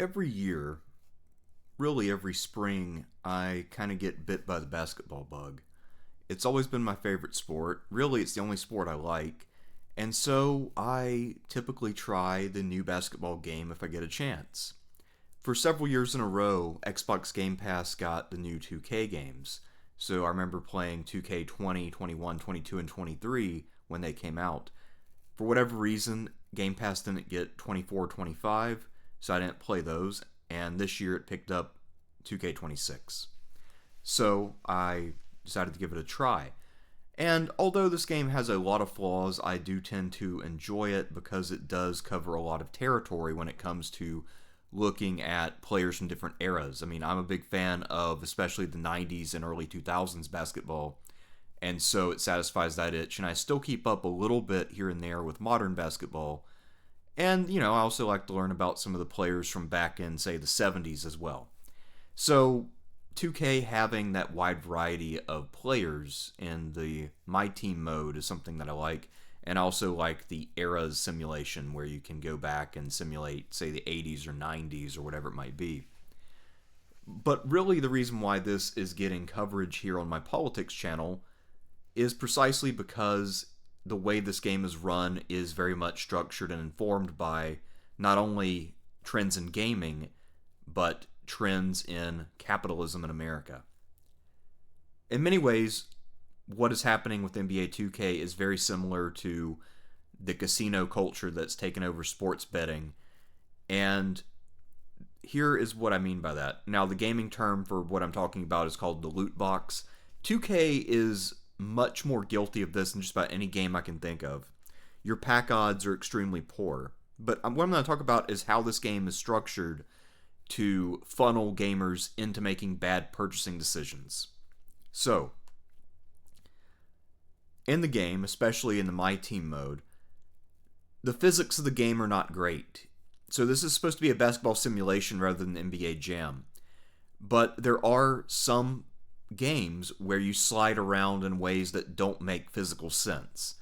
Every year, really every spring, I kind of get bit by the basketball bug. It's always been my favorite sport. Really, it's the only sport I like. And so I typically try the new basketball game if I get a chance. For several years in a row, Xbox Game Pass got the new 2K games. So I remember playing 2K 21, 22, and 23 when they came out. For whatever reason, Game Pass didn't get 24, 25, so I didn't play those. And this year it picked up 2K26. So I decided to give it a try. And although this game has a lot of flaws, I do tend to enjoy it because it does cover a lot of territory when it comes to looking at players from different eras. I mean, I'm a big fan of especially the 90s and early 2000s basketball, and so it satisfies that itch. And I still keep up a little bit here and there with modern basketball. And, I also like to learn about some of the players from back in, say, the 70s as well. So 2K having that wide variety of players in the My Team mode is something that I like. And I also like the eras simulation where you can go back and simulate, say, the 80s or 90s or whatever it might be. But really, the reason why this is getting coverage here on my politics channel is precisely because the way this game is run is very much structured and informed by not only trends in gaming, but trends in capitalism in America. In many ways, what is happening with NBA 2K is very similar to the casino culture that's taken over sports betting. And here is what I mean by that. Now, the gaming term for what I'm talking about is called the loot box. 2K is much more guilty of this than just about any game I can think of. Your pack odds are extremely poor. But what I'm going to talk about is how this game is structured to funnel gamers into making bad purchasing decisions. So, in the game, especially in the My Team mode, the physics of the game are not great. So this is supposed to be a basketball simulation rather than NBA Jam. But there are some games where you slide around in ways that don't make physical sense.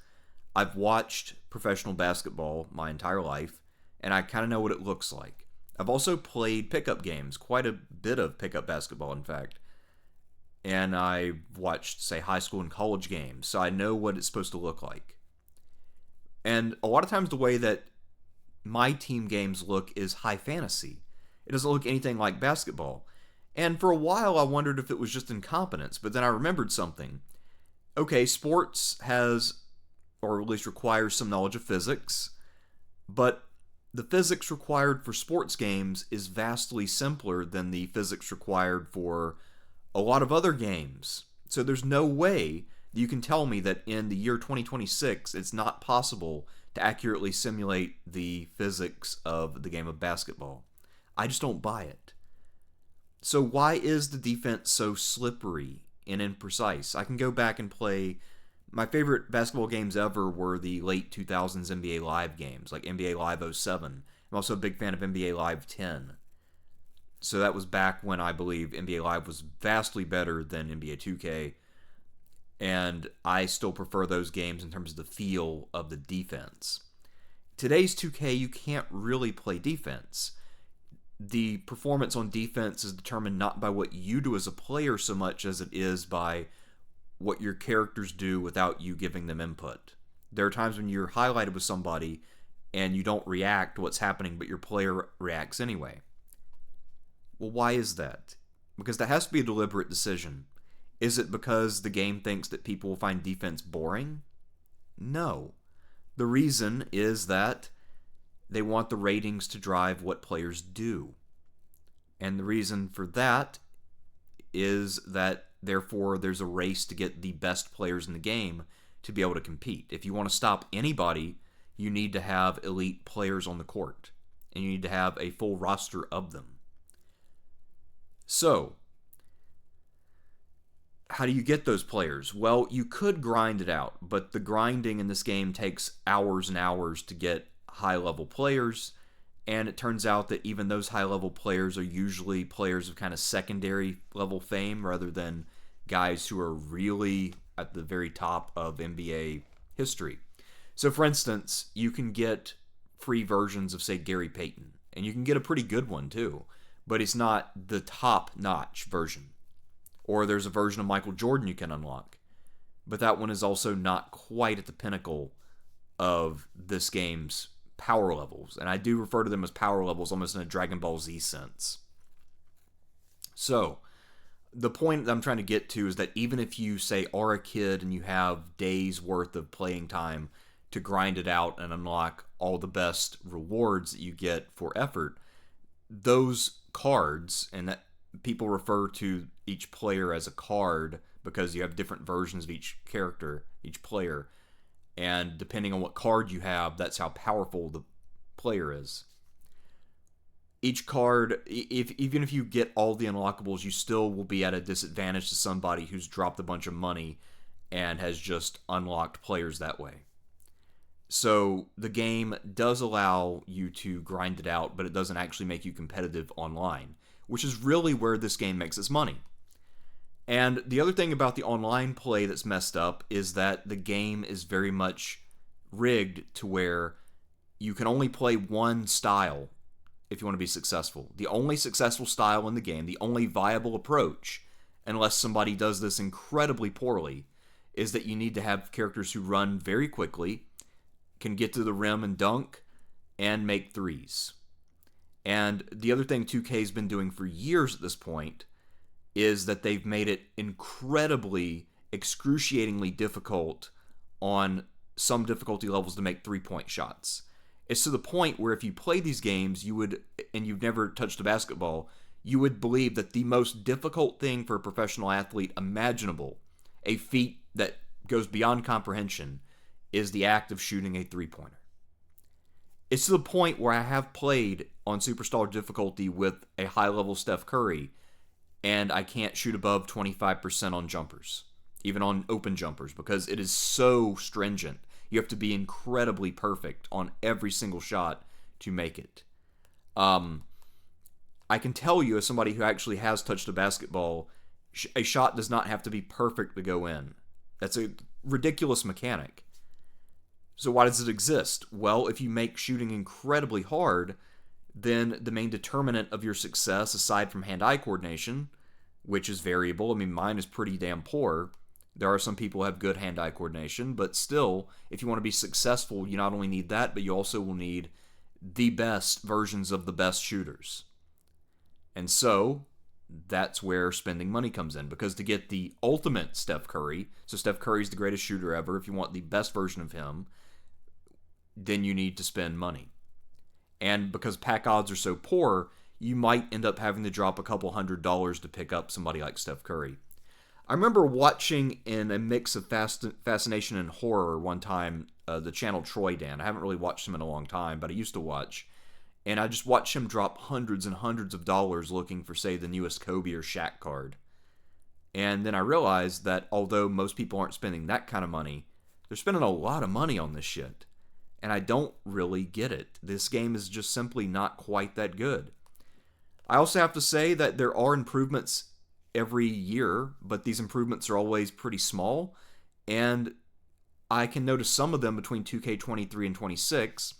I've watched professional basketball my entire life, and I kind of know what it looks like. I've also played pickup games, quite a bit of pickup basketball, in fact. And I've watched, say, high school and college games, so I know what it's supposed to look like. And a lot of times the way that My Team games look is high fantasy. It doesn't look anything like basketball. And for a while, I wondered if it was just incompetence, but then I remembered something. Okay, sports has, or at least requires, some knowledge of physics, but the physics required for sports games is vastly simpler than the physics required for a lot of other games. So there's no way you can tell me that in the year 2026, it's not possible to accurately simulate the physics of the game of basketball. I just don't buy it. So why is the defense so slippery and imprecise? I can go back and play. My favorite basketball games ever were the late 2000s NBA Live games, like NBA Live '07. I'm also a big fan of NBA Live 10. So that was back when I believe NBA Live was vastly better than NBA 2K. And I still prefer those games in terms of the feel of the defense. Today's 2K, you can't really play defense. The performance on defense is determined not by what you do as a player so much as it is by what your characters do without you giving them input. There are times when you're highlighted with somebody and you don't react to what's happening, but your player reacts anyway. Well, why is that? Because that has to be a deliberate decision. Is it because the game thinks that people will find defense boring? No. The reason is that they want the ratings to drive what players do. And the reason for that is that, therefore, there's a race to get the best players in the game to be able to compete. If you want to stop anybody, you need to have elite players on the court. And you need to have a full roster of them. So, how do you get those players? Well, you could grind it out, but the grinding in this game takes hours and hours to get high-level players, and it turns out that even those high-level players are usually players of kind of secondary-level fame rather than guys who are really at the very top of NBA history. So, for instance, you can get free versions of, say, Gary Payton. And you can get a pretty good one too, but it's not the top-notch version. Or there's a version of Michael Jordan you can unlock, but that one is also not quite at the pinnacle of this game's power levels. And I do refer to them as power levels almost in a Dragon Ball Z sense. So, the point that I'm trying to get to is that even if you, say, are a kid and you have days worth of playing time to grind it out and unlock all the best rewards that you get for effort, those cards, and that people refer to each player as a card because you have different versions of each character, each player, and depending on what card you have, that's how powerful the player is. Each card, even if you get all the unlockables, you still will be at a disadvantage to somebody who's dropped a bunch of money and has just unlocked players that way. So the game does allow you to grind it out, but it doesn't actually make you competitive online, which is really where this game makes its money. And the other thing about the online play that's messed up is that the game is very much rigged to where you can only play one style if you want to be successful. The only successful style in the game, the only viable approach, unless somebody does this incredibly poorly, is that you need to have characters who run very quickly, can get to the rim and dunk, and make threes. And the other thing 2K's been doing for years at this point is that they've made it incredibly, excruciatingly difficult on some difficulty levels to make three-point shots. It's to the point where if you play these games, you would, and you've never touched a basketball, you would believe that the most difficult thing for a professional athlete imaginable, a feat that goes beyond comprehension, is the act of shooting a three-pointer. It's to the point where I have played on Superstar difficulty with a high-level Steph Curry, and I can't shoot above 25% on jumpers, even on open jumpers, because it is so stringent. You have to be incredibly perfect on every single shot to make it. I can tell you, as somebody who actually has touched a basketball, a shot does not have to be perfect to go in. That's a ridiculous mechanic. So why does it exist? Well, if you make shooting incredibly hard, then the main determinant of your success, aside from hand-eye coordination, which is variable, I mean, mine is pretty damn poor. There are some people who have good hand-eye coordination, but still, if you want to be successful, you not only need that, but you also will need the best versions of the best shooters. And so, that's where spending money comes in, because to get the ultimate Steph Curry, so Steph Curry's the greatest shooter ever, if you want the best version of him, then you need to spend money. And because pack odds are so poor, you might end up having to drop a couple $100s to pick up somebody like Steph Curry. I remember watching in a mix of fascination and horror one time the channel Troy Dan. I haven't really watched him in a long time, but I used to watch. And I just watched him drop hundreds and hundreds of dollars looking for, say, the newest Kobe or Shaq card. And then I realized that although most people aren't spending that kind of money, they're spending a lot of money on this shit. And I don't really get it. This game is just simply not quite that good. I also have to say that there are improvements every year, but these improvements are always pretty small, and I can notice some of them between 2K23 and 26.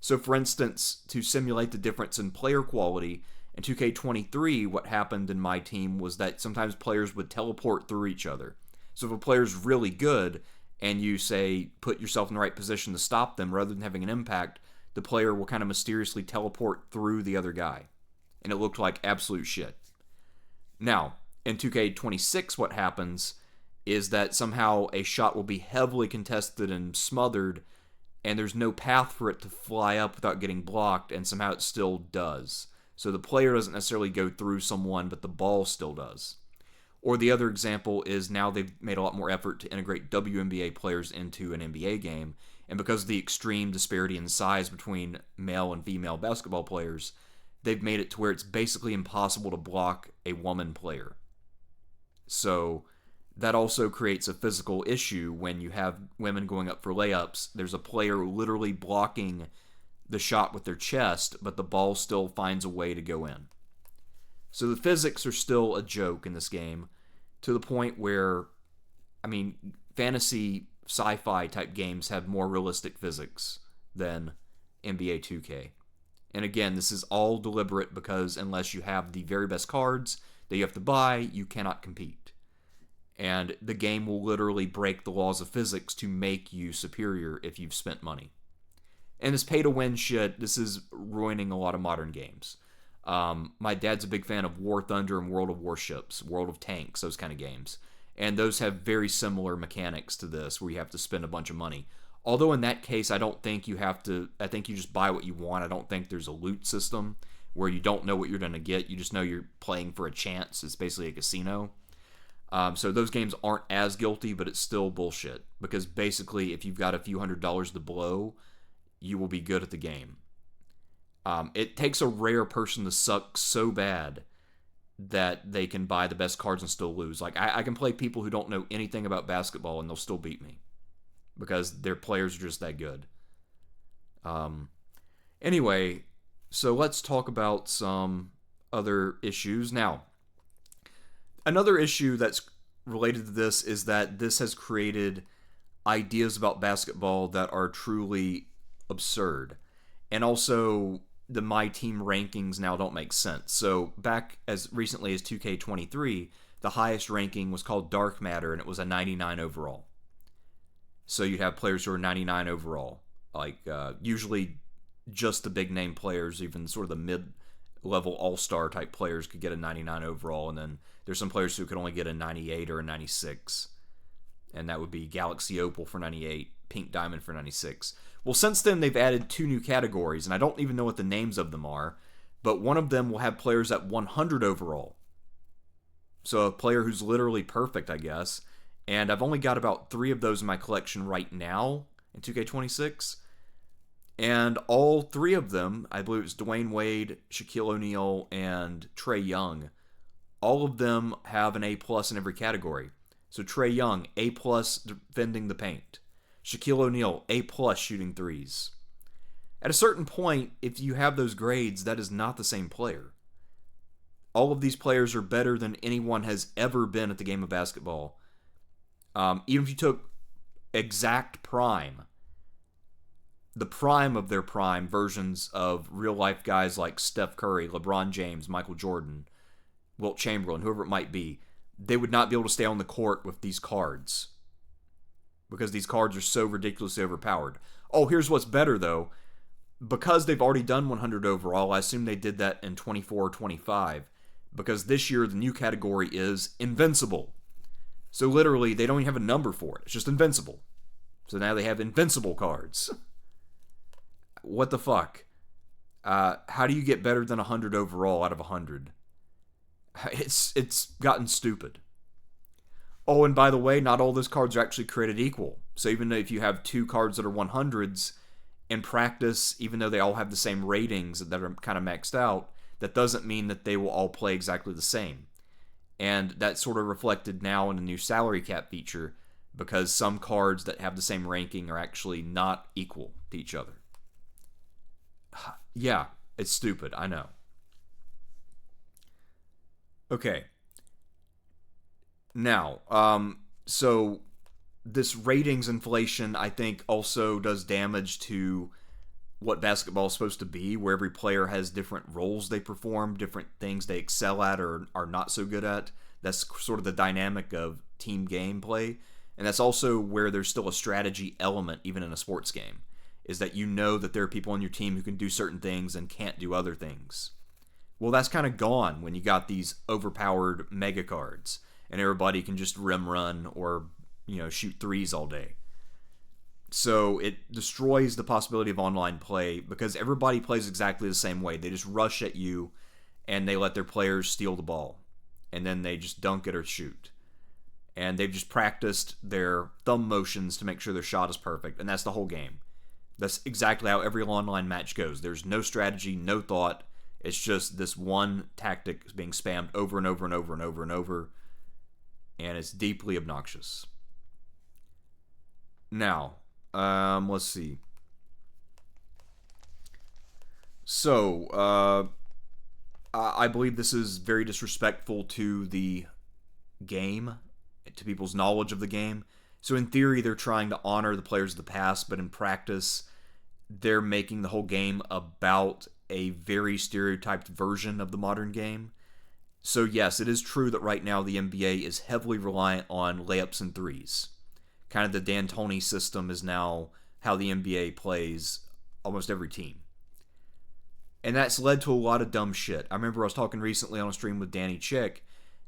So for instance, to simulate the difference in player quality, in 2K23, what happened in my team was that sometimes players would teleport through each other. So if a player's really good, and you say, put yourself in the right position to stop them, rather than having an impact, the player will kind of mysteriously teleport through the other guy. And it looked like absolute shit. Now, in 2K26, what happens is that somehow a shot will be heavily contested and smothered, and there's no path for it to fly up without getting blocked, and somehow it still does. So the player doesn't necessarily go through someone, but the ball still does. Or the other example is now they've made a lot more effort to integrate WNBA players into an NBA game, and because of the extreme disparity in size between male and female basketball players, they've made it to where it's basically impossible to block a woman player. So that also creates a physical issue when you have women going up for layups. There's a player literally blocking the shot with their chest, but the ball still finds a way to go in. So the physics are still a joke in this game, to the point where, I mean, fantasy sci-fi type games have more realistic physics than NBA 2K. And again, this is all deliberate because unless you have the very best cards that you have to buy, you cannot compete. And the game will literally break the laws of physics to make you superior if you've spent money. And this pay-to-win shit, this is ruining a lot of modern games. My dad's a big fan of War Thunder and World of Warships, World of Tanks, those kind of games. And those have very similar mechanics to this, where you have to spend a bunch of money. Although in that case, I don't think you have to, I think you just buy what you want. I don't think there's a loot system where you don't know what you're going to get. You just know you're playing for a chance. It's basically a casino. So those games aren't as guilty, but it's still bullshit. Because basically, if you've got a few $100s to blow, you will be good at the game. It takes a rare person to suck so bad that they can buy the best cards and still lose. Like, I can play people who don't know anything about basketball and they'll still beat me. Because their players are just that good. Anyway, so let's talk about some other issues. Now, another issue that's related to this is that this has created ideas about basketball that are truly absurd. And also, the My Team rankings now don't make sense. So, back as recently as 2K23, the highest ranking was called Dark Matter, and it was a 99 overall. So you'd have players who are 99 overall. Like, usually just the big name players, even sort of the mid-level all-star type players could get a 99 overall. And then there's some players who could only get a 98 or a 96. And that would be Galaxy Opal for 98, Pink Diamond for 96. Well, since then, they've added 2 new categories, and I don't even know what the names of them are. But one of them will have players at 100 overall. So a player who's literally perfect, I guess. And I've only got about 3 of those in my collection right now in 2K26. And all 3 of them, I believe it's Dwayne Wade, Shaquille O'Neal, and Trae Young, all of them have an A+ in every category. So Trae Young, A+ defending the paint. Shaquille O'Neal, A+ shooting threes. At a certain point, if you have those grades, that is not the same player. All of these players are better than anyone has ever been at the game of basketball. Even if you took exact prime, the prime of their prime versions of real-life guys like Steph Curry, LeBron James, Michael Jordan, Wilt Chamberlain, whoever it might be, they would not be able to stay on the court with these cards. Because these cards are so ridiculously overpowered. Oh, here's what's better, though. Because they've already done 100 overall, I assume they did that in 24 or 25. Because this year, the new category is Invincible. So literally, they don't even have a number for it. It's just Invincible. So now they have Invincible cards. What the fuck? How do you get better than 100 overall out of 100? It's gotten stupid. Oh, and by the way, not all those cards are actually created equal. So even if you have 2 cards that are 100s, in practice, even though they all have the same ratings that are kind of maxed out, that doesn't mean that they will all play exactly the same. And that's sort of reflected now in the new salary cap feature, because some cards that have the same ranking are actually not equal to each other. Yeah, it's stupid, I know. Okay. Now, so this ratings inflation, I think, also does damage to what basketball is supposed to be, where every player has different roles they perform, different things they excel at or are not so good at. That's sort of the dynamic of team gameplay. And that's also where there's still a strategy element, even in a sports game, is that you know that there are people on your team who can do certain things and can't do other things. Well, that's kind of gone when you got these overpowered mega cards, and everybody can just rim run or, shoot threes all day. So it destroys the possibility of online play because everybody plays exactly the same way. They just rush at you and they let their players steal the ball. And then they just dunk it or shoot. And they've just practiced their thumb motions to make sure their shot is perfect. And that's the whole game. That's exactly how every online match goes. There's no strategy, no thought. It's just this one tactic being spammed over and over and over and over and over. And it's deeply obnoxious. Now, let's see. So, I believe this is very disrespectful to the game, to people's knowledge of the game. So in theory, they're trying to honor the players of the past, but in practice, they're making the whole game about a very stereotyped version of the modern game. So yes, it is true that right now the NBA is heavily reliant on layups and threes. Kind of the D'Antoni system is now how the NBA plays almost every team. And that's led to a lot of dumb shit. I remember I was talking recently on a stream with Danny Chick,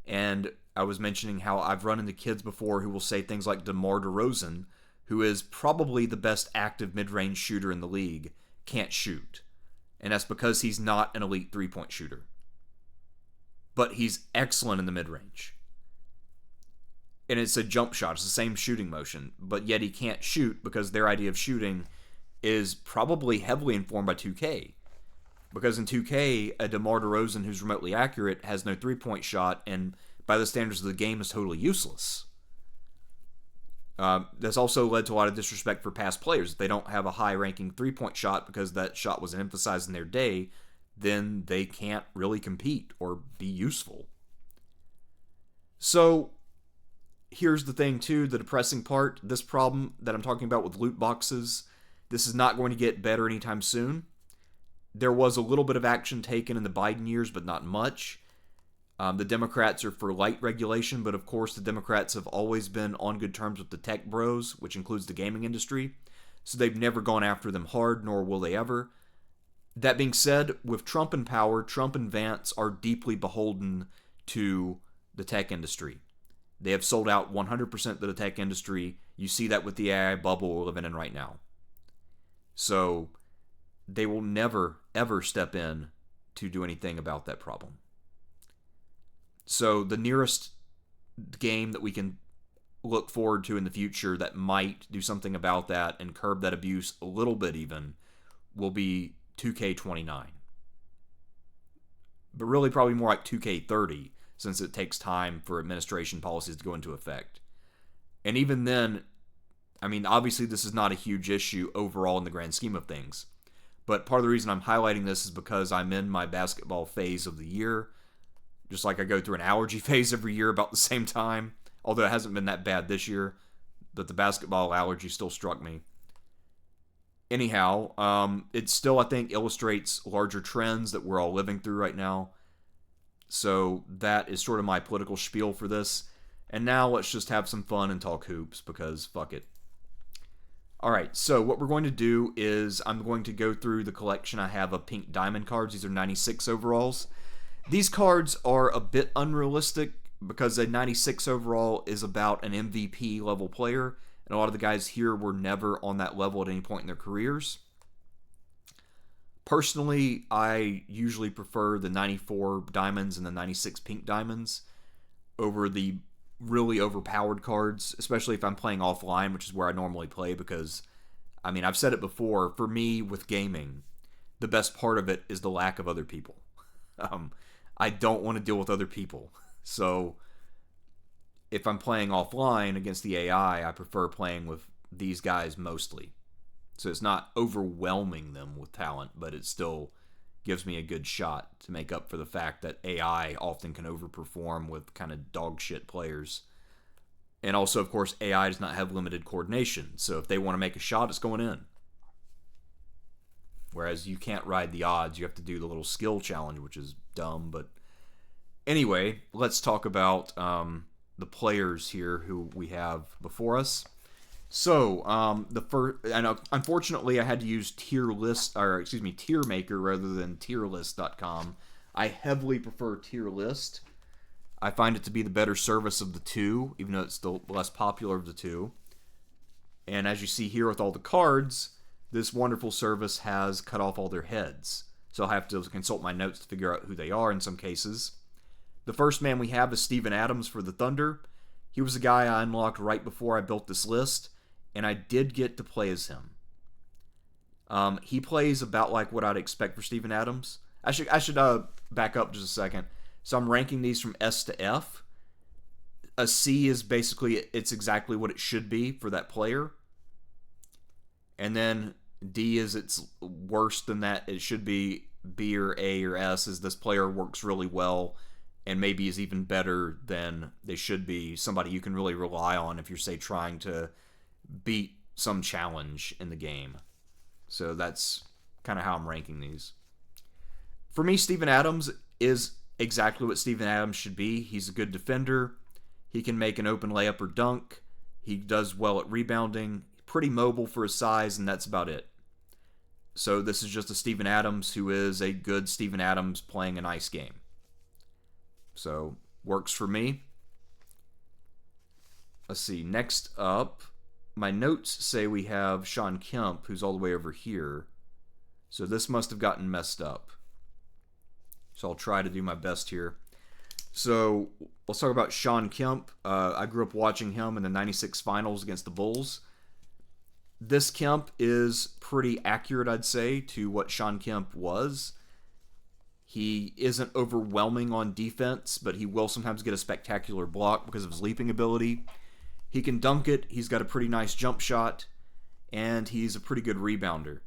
and I was mentioning how I've run into kids before who will say things like DeMar DeRozan, who is probably the best active mid-range shooter in the league, can't shoot. And that's because he's not an elite three-point shooter. But he's excellent in the mid-range. And it's a jump shot. It's the same shooting motion. But yet he can't shoot because their idea of shooting is probably heavily informed by 2K. Because in 2K, a DeMar DeRozan who's remotely accurate has no three-point shot, and by the standards of the game is totally useless. That's also led to a lot of disrespect for past players. If they don't have a high-ranking three-point shot because that shot wasn't emphasized in their day, then they can't really compete or be useful. So, here's the thing too, the depressing part, this problem that I'm talking about with loot boxes, this is not going to get better anytime soon. There was a little bit of action taken in the Biden years, but not much. The Democrats are for light regulation, but of course the Democrats have always been on good terms with the tech bros, which includes the gaming industry, so they've never gone after them hard, nor will they ever. That being said, with Trump in power, Trump and Vance are deeply beholden to the tech industry. They have sold out 100% to the tech industry. You see that with the AI bubble we're living in right now. So they will never, ever step in to do anything about that problem. So the nearest game that we can look forward to in the future that might do something about that and curb that abuse a little bit even will be 2K29. But really probably more like 2K30, since it takes time for administration policies to go into effect. And even then, I mean, obviously this is not a huge issue overall in the grand scheme of things. But part of the reason I'm highlighting this is because I'm in my basketball phase of the year. Just like I go through an allergy phase every year about the same time. Although it hasn't been that bad this year. But the basketball allergy still struck me. Anyhow, it still, I think, illustrates larger trends that we're all living through right now. So that is sort of my political spiel for this. And now let's just have some fun and talk hoops, because fuck it. Alright, so what we're going to do is I'm going to go through the collection I have of pink diamond cards. These are 96 overalls. These cards are a bit unrealistic because a 96 overall is about an MVP level player, and a lot of the guys here were never on that level at any point in their careers. Personally, I usually prefer the 94 diamonds and the 96 pink diamonds over the really overpowered cards, especially if I'm playing offline, which is where I normally play, because, I mean, I've said it before, for me with gaming, the best part of it is the lack of other people. I don't want to deal with other people. So if I'm playing offline against the AI, I prefer playing with these guys mostly. So it's not overwhelming them with talent, but it still gives me a good shot to make up for the fact that AI often can overperform with kind of dog shit players. And also, of course, AI does not have limited coordination. So if they want to make a shot, it's going in. Whereas you can't ride the odds. You have to do the little skill challenge, which is dumb. But anyway, let's talk about the players here who we have before us. So, the first, and unfortunately, I had to use tier maker rather than tierlist.com. I heavily prefer tier list. I find it to be the better service of the two, even though it's the less popular of the two. And as you see here with all the cards, this wonderful service has cut off all their heads. So I'll have to consult my notes to figure out who they are in some cases. The first man we have is Steven Adams for the Thunder. He was the guy I unlocked right before I built this list, and I did get to play as him. He plays about like what I'd expect for Steven Adams. I should back up just a second. So I'm ranking these from S to F. A C is basically, it's exactly what it should be for that player. And then D is it's worse than that. It should be B or A or S is this player works really well and maybe is even better than they should be. Somebody you can really rely on if you're, say, trying to beat some challenge in the game. So that's kind of how I'm ranking these. For me, Steven Adams is exactly what Steven Adams should be. He's a good defender. He can make an open layup or dunk. He does well at rebounding. Pretty mobile for his size, and that's about it. So this is just a Steven Adams who is a good Steven Adams playing a nice game. So, works for me. Let's see, next up, my notes say we have Shawn Kemp, who's all the way over here. So this must have gotten messed up. So I'll try to do my best here. So let's talk about Shawn Kemp. I grew up watching him in the 96 finals against the Bulls. This Kemp is pretty accurate, I'd say, to what Shawn Kemp was. He isn't overwhelming on defense, but he will sometimes get a spectacular block because of his leaping ability. He can dunk it, he's got a pretty nice jump shot, and he's a pretty good rebounder.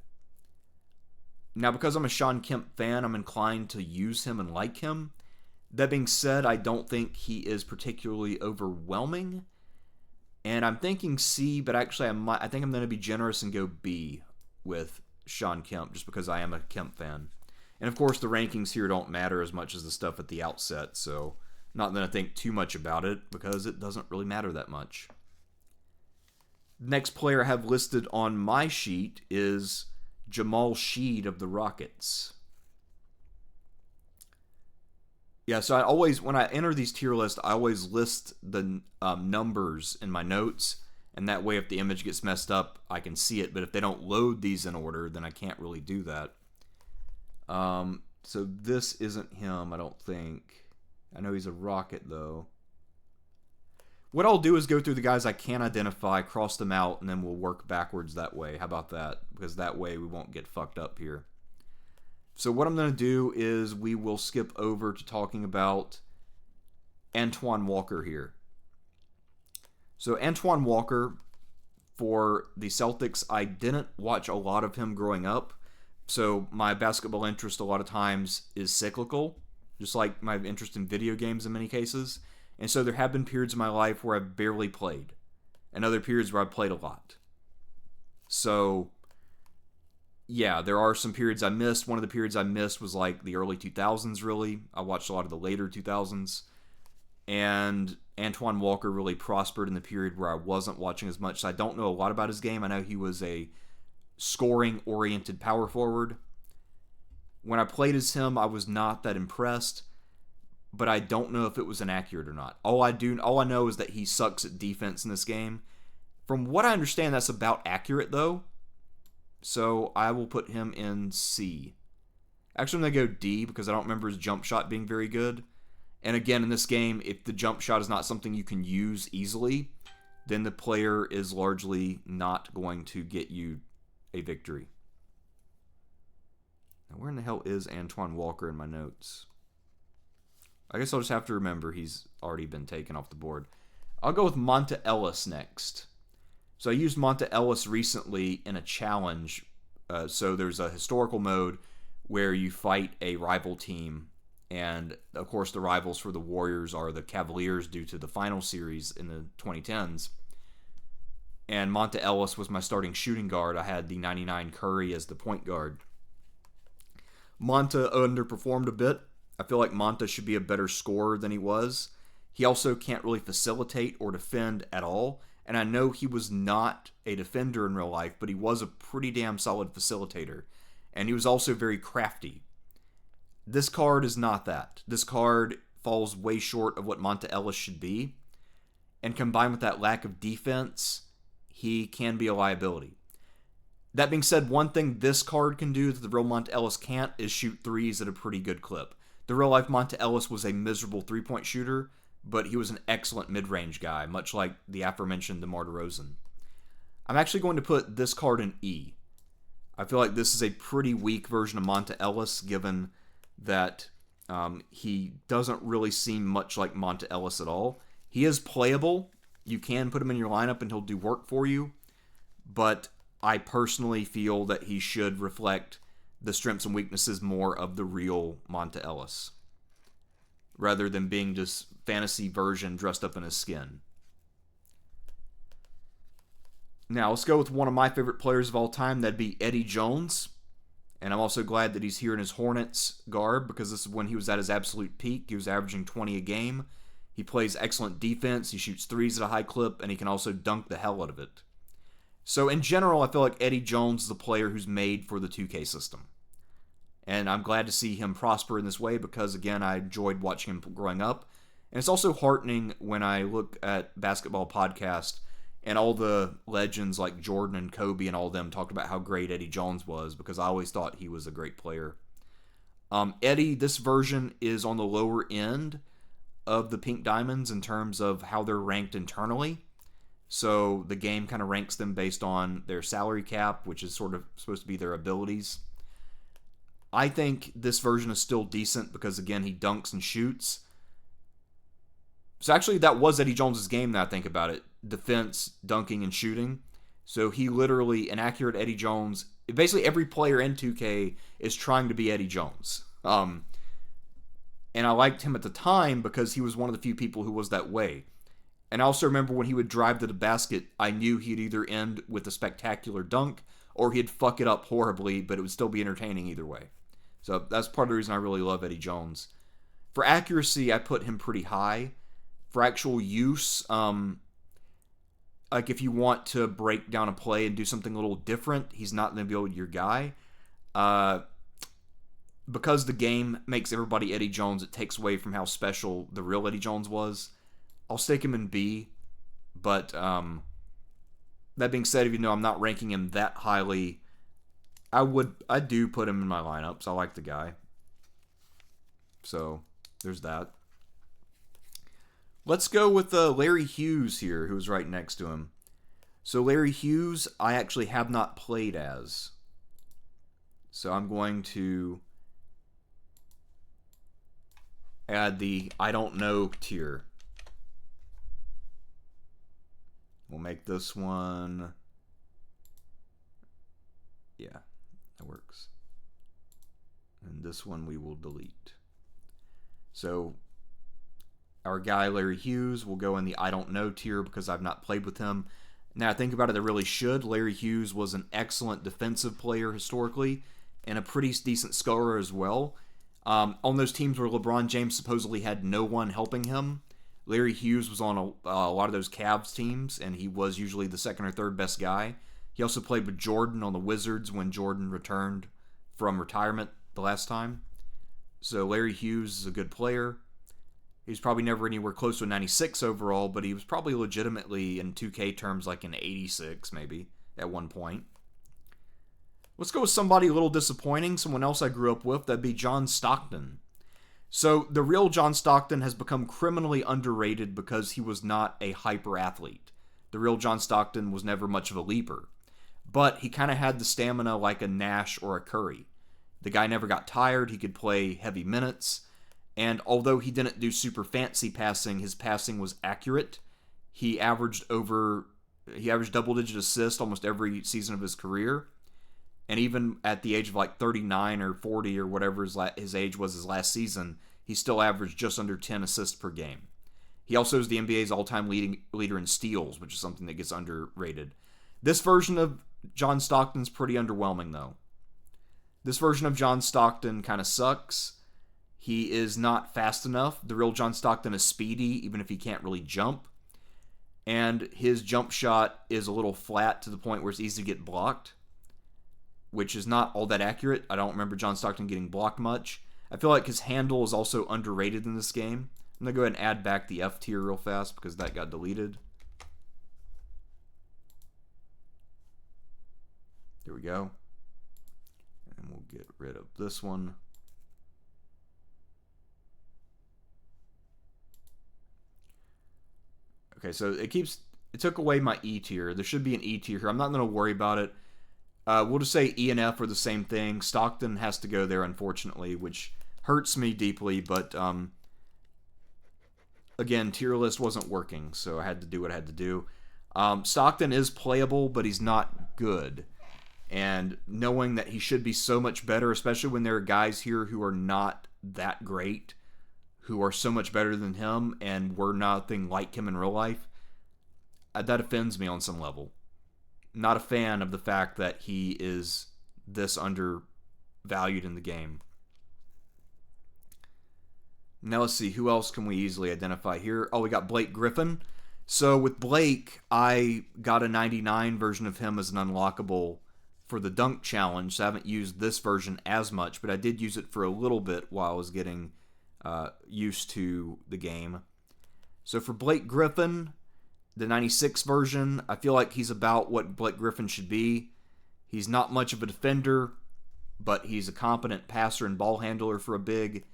Now, because I'm a Shawn Kemp fan, I'm inclined to use him and like him. That being said, I don't think he is particularly overwhelming. And I'm thinking C, but actually I think I'm going to be generous and go B with Shawn Kemp, just because I am a Kemp fan. And of course, the rankings here don't matter as much as the stuff at the outset, so I'm not going to think too much about it, because it doesn't really matter that much. Next player I have listed on my sheet is Jamal Sheed of the Rockets. Yeah, so I always, when I enter these tier lists, I always list the numbers in my notes, and that way if the image gets messed up, I can see it. But if they don't load these in order, then I can't really do that. So this isn't him, I don't think. I know he's a Rocket, though. What I'll do is go through the guys I can identify, cross them out, and then we'll work backwards that way. How about that? Because that way we won't get fucked up here. So what I'm going to do is we will skip over to talking about Antoine Walker here. So Antoine Walker, for the Celtics, I didn't watch a lot of him growing up. So my basketball interest a lot of times is cyclical, just like my interest in video games in many cases. And so there have been periods in my life where I've barely played, and other periods where I've played a lot. So, yeah, there are some periods I missed. One of the periods I missed was like the early 2000s, really. I watched a lot of the later 2000s. And Antoine Walker really prospered in the period where I wasn't watching as much. So I don't know a lot about his game. I know he was a scoring-oriented power forward. When I played as him, I was not that impressed, but I don't know if it was inaccurate or not. All I know is that he sucks at defense in this game. From what I understand, that's about accurate, though. So I will put him in C. Actually, I'm going to go D because I don't remember his jump shot being very good. And again, in this game, if the jump shot is not something you can use easily, then the player is largely not going to get you a victory. Now, where in the hell is Antoine Walker in my notes? I guess I'll just have to remember he's already been taken off the board. I'll go with Monta Ellis next. So I used Monta Ellis recently in a challenge. So there's a historical mode where you fight a rival team. And, of course, the rivals for the Warriors are the Cavaliers due to the final series in the 2010s. And Monta Ellis was my starting shooting guard. I had the 99 Curry as the point guard. Monta underperformed a bit. I feel like Monta should be a better scorer than he was. He also can't really facilitate or defend at all. And I know he was not a defender in real life, but he was a pretty damn solid facilitator. And he was also very crafty. This card is not that. This card falls way short of what Monta Ellis should be. And combined with that lack of defense, he can be a liability. That being said, one thing this card can do that the real Monta Ellis can't is shoot threes at a pretty good clip. The real-life Monta Ellis was a miserable three-point shooter, but he was an excellent mid-range guy, much like the aforementioned DeMar DeRozan. I'm actually going to put this card in E. I feel like this is a pretty weak version of Monta Ellis, given that he doesn't really seem much like Monta Ellis at all. He is playable. You can put him in your lineup and he'll do work for you, but I personally feel that he should reflect the strengths and weaknesses more of the real Monta Ellis, rather than being just fantasy version dressed up in his skin. Now, let's go with one of my favorite players of all time. That'd be Eddie Jones. And I'm also glad that he's here in his Hornets garb, because this is when he was at his absolute peak. He was averaging 20 a game. He plays excellent defense. He shoots threes at a high clip, and he can also dunk the hell out of it. So in general, I feel like Eddie Jones is the player who's made for the 2K system. And I'm glad to see him prosper in this way because, again, I enjoyed watching him growing up. And it's also heartening when I look at Basketball Podcast and all the legends like Jordan and Kobe and all of them talked about how great Eddie Jones was, because I always thought he was a great player. Eddie, this version is on the lower end of the Pink Diamonds in terms of how they're ranked internally. So the game kind of ranks them based on their salary cap, which is sort of supposed to be their abilities. I think this version is still decent because, again, he dunks and shoots. So actually, that was Eddie Jones' game now I think about it. Defense, dunking, and shooting. So he literally, an accurate Eddie Jones, basically every player in 2K is trying to be Eddie Jones. And I liked him at the time because he was one of the few people who was that way. And I also remember when he would drive to the basket, I knew he'd either end with a spectacular dunk or he'd fuck it up horribly, but it would still be entertaining either way. So that's part of the reason I really love Eddie Jones. For accuracy, I put him pretty high. For actual use, like if you want to break down a play and do something a little different, he's not going to be your guy. Because the game makes everybody Eddie Jones, it takes away from how special the real Eddie Jones was. I'll stick him in B, but that being said, even though I'm not ranking him that highly, I do put him in my lineups. I like the guy. So, there's that. Let's go with Larry Hughes here, who's right next to him. So Larry Hughes, I actually have not played as. So I'm going to add the I don't know tier. We'll make this one. Yeah, that works. And this one we will delete. So our guy Larry Hughes will go in the I don't know tier because I've not played with him. Now I think about it, I really should. Larry Hughes was an excellent defensive player historically and a pretty decent scorer as well. On those teams where LeBron James supposedly had no one helping him, Larry Hughes was on a lot of those Cavs teams, and he was usually the second or third best guy. He also played with Jordan on the Wizards when Jordan returned from retirement the last time. So Larry Hughes is a good player. He was probably never anywhere close to a 96 overall, but he was probably legitimately, in 2K terms, like an 86 maybe at one point. Let's go with somebody a little disappointing, someone else I grew up with. That'd be John Stockton. So the real John Stockton has become criminally underrated because he was not a hyper athlete. The real John Stockton was never much of a leaper. But he kind of had the stamina like a Nash or a Curry. The guy never got tired. He could play heavy minutes. And although he didn't do super fancy passing, his passing was accurate. He averaged double-digit assists almost every season of his career. And even at the age of like 39 or 40 or whatever his age was his last season, he still averaged just under 10 assists per game. He also is the NBA's all-time leader in steals, which is something that gets underrated. This version of John Stockton's pretty underwhelming, though. This version of John Stockton kind of sucks. He is not fast enough. The real John Stockton is speedy, even if he can't really jump. And his jump shot is a little flat to the point where it's easy to get blocked, which is not all that accurate. I don't remember John Stockton getting blocked much. I feel like his handle is also underrated in this game. I'm going to go ahead and add back the F tier real fast because that got deleted. There we go. And we'll get rid of this one. Okay, so it took away my E tier. There should be an E tier here. I'm not going to worry about it. We'll just say E and F are the same thing. Stockton has to go there, unfortunately, which hurts me deeply, but again, tier list wasn't working, so I had to do what I had to do. Stockton is playable, but he's not good. And knowing that he should be so much better, especially when there are guys here who are not that great, who are so much better than him, and were nothing like him in real life, that offends me on some level. Not a fan of the fact that he is this undervalued valued in the game. Now let's see, who else can we easily identify here? Oh, we got Blake Griffin. So with Blake, I got a 99 version of him as an unlockable for the dunk challenge. So I haven't used this version as much, but I did use it for a little bit while I was getting used to the game. So for Blake Griffin, the 96 version, I feel like he's about what Blake Griffin should be. He's not much of a defender, but he's a competent passer and ball handler for a big.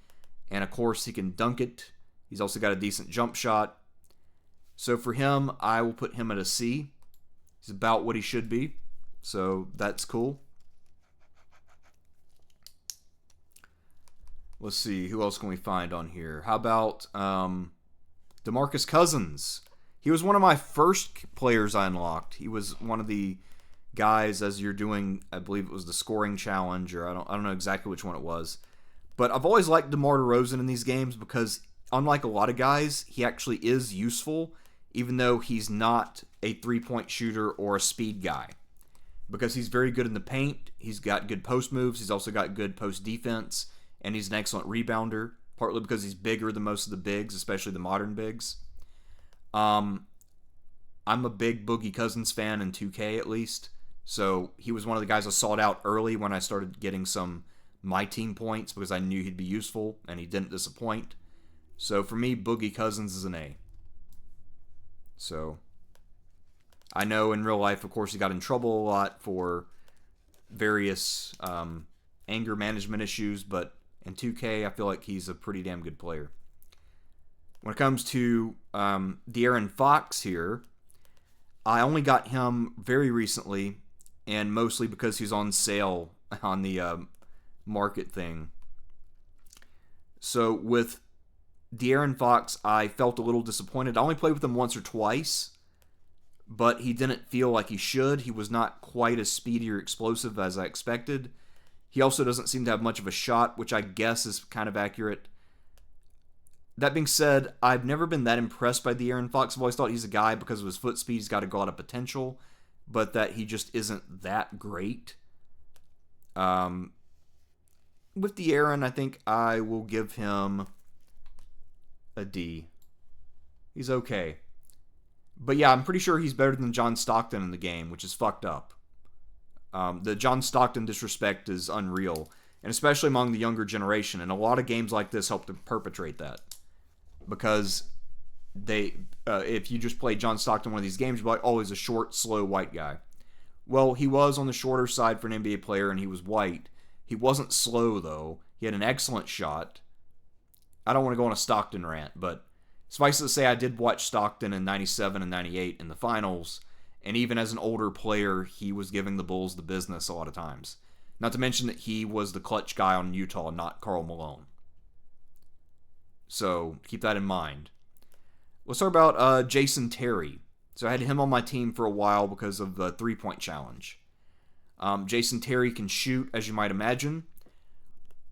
And of course, he can dunk it. He's also got a decent jump shot. So for him, I will put him at a C. He's about what he should be. So that's cool. Let's see, who else can we find on here? How about DeMarcus Cousins? He was one of my first players I unlocked. He was one of the guys as you're doing, I believe it was the scoring challenge, or I don't know exactly which one it was. But I've always liked DeMar DeRozan in these games because, unlike a lot of guys, he actually is useful, even though he's not a three-point shooter or a speed guy. Because he's very good in the paint, he's got good post moves, he's also got good post defense, and he's an excellent rebounder, partly because he's bigger than most of the bigs, especially the modern bigs. I'm a big Boogie Cousins fan in 2K at least, so he was one of the guys I sought out early when I started getting some my team points because I knew he'd be useful, and he didn't disappoint. So for me, Boogie Cousins is an A. So I know in real life, of course, he got in trouble a lot for various anger management issues, but in 2K, I feel like he's a pretty damn good player. When it comes to De'Aaron Fox here, I only got him very recently, and mostly because he's on sale on the market thing. So with De'Aaron Fox, I felt a little disappointed. I only played with him once or twice, but he didn't feel like he should. He was not quite as speedy or explosive as I expected. He also doesn't seem to have much of a shot, which I guess is kind of accurate. That being said, I've never been that impressed by De'Aaron Fox. I've always thought he's a guy because of his foot speed. He's got a lot of potential, but that he just isn't that great. With De'Aaron, I think I will give him a D. He's okay. But yeah, I'm pretty sure he's better than John Stockton in the game, which is fucked up. The John Stockton disrespect is unreal, and especially among the younger generation. And a lot of games like this help to perpetrate that. Because if you just play John Stockton in one of these games, you're like, oh, he's a short, slow, white guy. Well, he was on the shorter side for an NBA player, and he was white. He wasn't slow, though. He had an excellent shot. I don't want to go on a Stockton rant, but suffice it to say, I did watch Stockton in 97 and 98 in the finals, and even as an older player, he was giving the Bulls the business a lot of times. Not to mention that he was the clutch guy on Utah, not Karl Malone. So, keep that in mind. Let's talk about Jason Terry. So I had him on my team for a while because of the three-point challenge. Jason Terry can shoot, as you might imagine.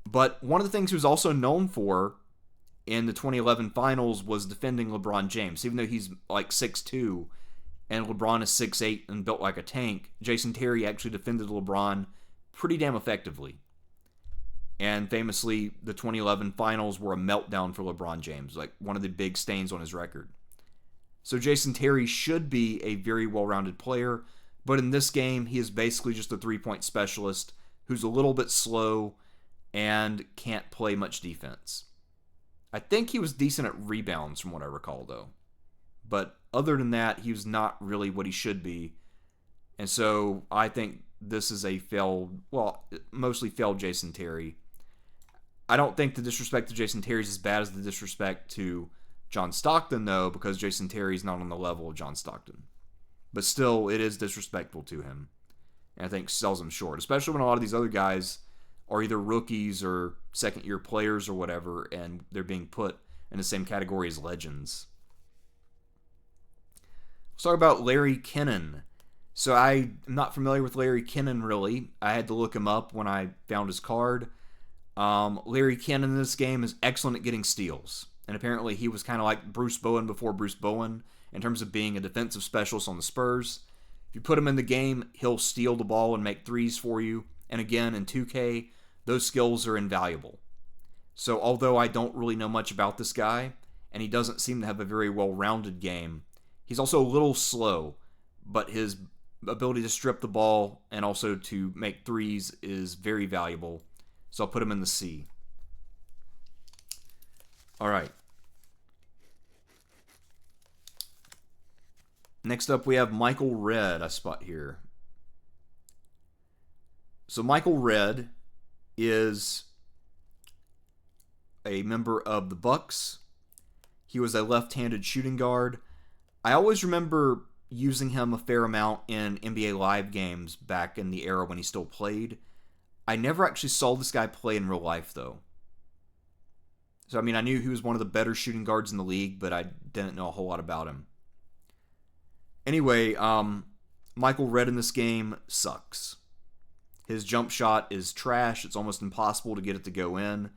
But one of the things he was also known for in the 2011 finals was defending LeBron James. Even though he's like 6'2", and LeBron is 6'8", and built like a tank, Jason Terry actually defended LeBron pretty damn effectively. And famously, the 2011 finals were a meltdown for LeBron James, like one of the big stains on his record. So Jason Terry should be a very well-rounded player, but in this game, he is basically just a three-point specialist who's a little bit slow and can't play much defense. I think he was decent at rebounds from what I recall, though. But other than that, he was not really what he should be. And so I think this is a mostly failed Jason Terry. I don't think the disrespect to Jason Terry is as bad as the disrespect to John Stockton, though, because Jason Terry is not on the level of John Stockton. But still, it is disrespectful to him. And I think sells him short, especially when a lot of these other guys are either rookies or second-year players or whatever, and they're being put in the same category as legends. Let's talk about Larry Kennan. So I'm not familiar with Larry Kennan, really. I had to look him up when I found his card. Larry Kennan in this game is excellent at getting steals. And apparently he was kind of like Bruce Bowen before Bruce Bowen in terms of being a defensive specialist on the Spurs. If you put him in the game, he'll steal the ball and make threes for you. And again, in 2K, those skills are invaluable. So although I don't really know much about this guy, and he doesn't seem to have a very well-rounded game, he's also a little slow, but his ability to strip the ball and also to make threes is very valuable. So I'll put him in the C. All right. Next up, we have Michael Redd, I spot here. So Michael Redd is a member of the Bucks. He was a left-handed shooting guard. I always remember using him a fair amount in NBA Live games back in the era when he still played. I never actually saw this guy play in real life, though. So, I mean, I knew he was one of the better shooting guards in the league, but I didn't know a whole lot about him. Anyway, Michael Redd in this game sucks. His jump shot is trash. It's almost impossible to get it to go in.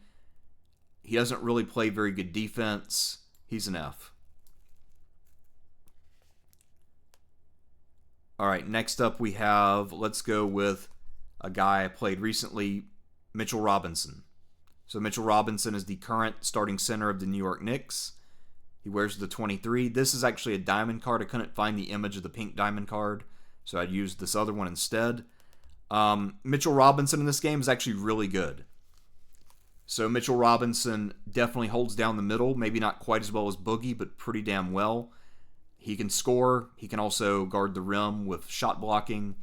He doesn't really play very good defense. He's an F. All right, next up we have, let's go with a guy I played recently, Mitchell Robinson. So Mitchell Robinson is the current starting center of the New York Knicks. He wears the 23. This is actually a diamond card. I couldn't find the image of the pink diamond card, so I used this other one instead. Mitchell Robinson in this game is actually really good. So Mitchell Robinson definitely holds down the middle, maybe not quite as well as Boogie, but pretty damn well. He can score. He can also guard the rim with shot blocking.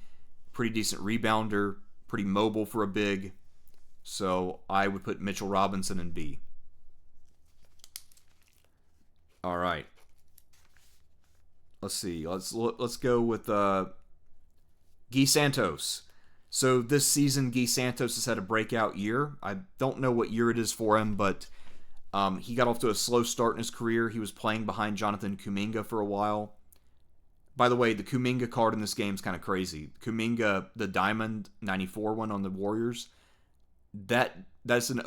Pretty decent rebounder. Pretty mobile for a big. So I would put Mitchell Robinson in B. All right. Let's see. Let's go with Guy Santos. So this season, Guy Santos has had a breakout year. I don't know what year it is for him, but he got off to a slow start in his career. He was playing behind Jonathan Kuminga for a while. By the way, the Kuminga card in this game is kind of crazy. Kuminga, the Diamond 94 one on the Warriors, that's an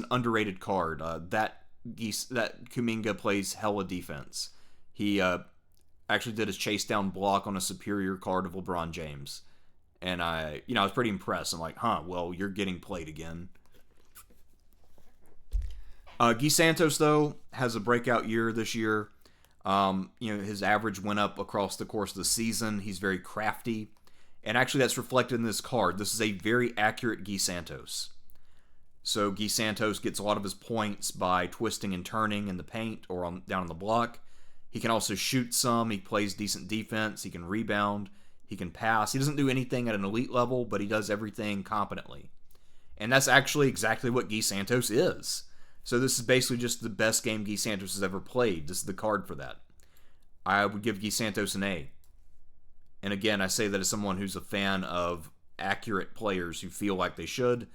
underrated card. That Kuminga plays hella defense. He actually did his chase down block on a superior card of LeBron James. And I was pretty impressed. I'm like, well, you're getting played again. Guy Santos, though, has a breakout year this year. His average went up across the course of the season. He's very crafty. And actually, that's reflected in this card. This is a very accurate Guy Santos. So Guy Santos gets a lot of his points by twisting and turning in the paint or down on the block. He can also shoot some. He plays decent defense. He can rebound. He can pass. He doesn't do anything at an elite level, but he does everything competently. And that's actually exactly what Guy Santos is. So this is basically just the best game Guy Santos has ever played. This is the card for that. I would give Guy Santos an A. And again, I say that as someone who's a fan of accurate players who feel like they should.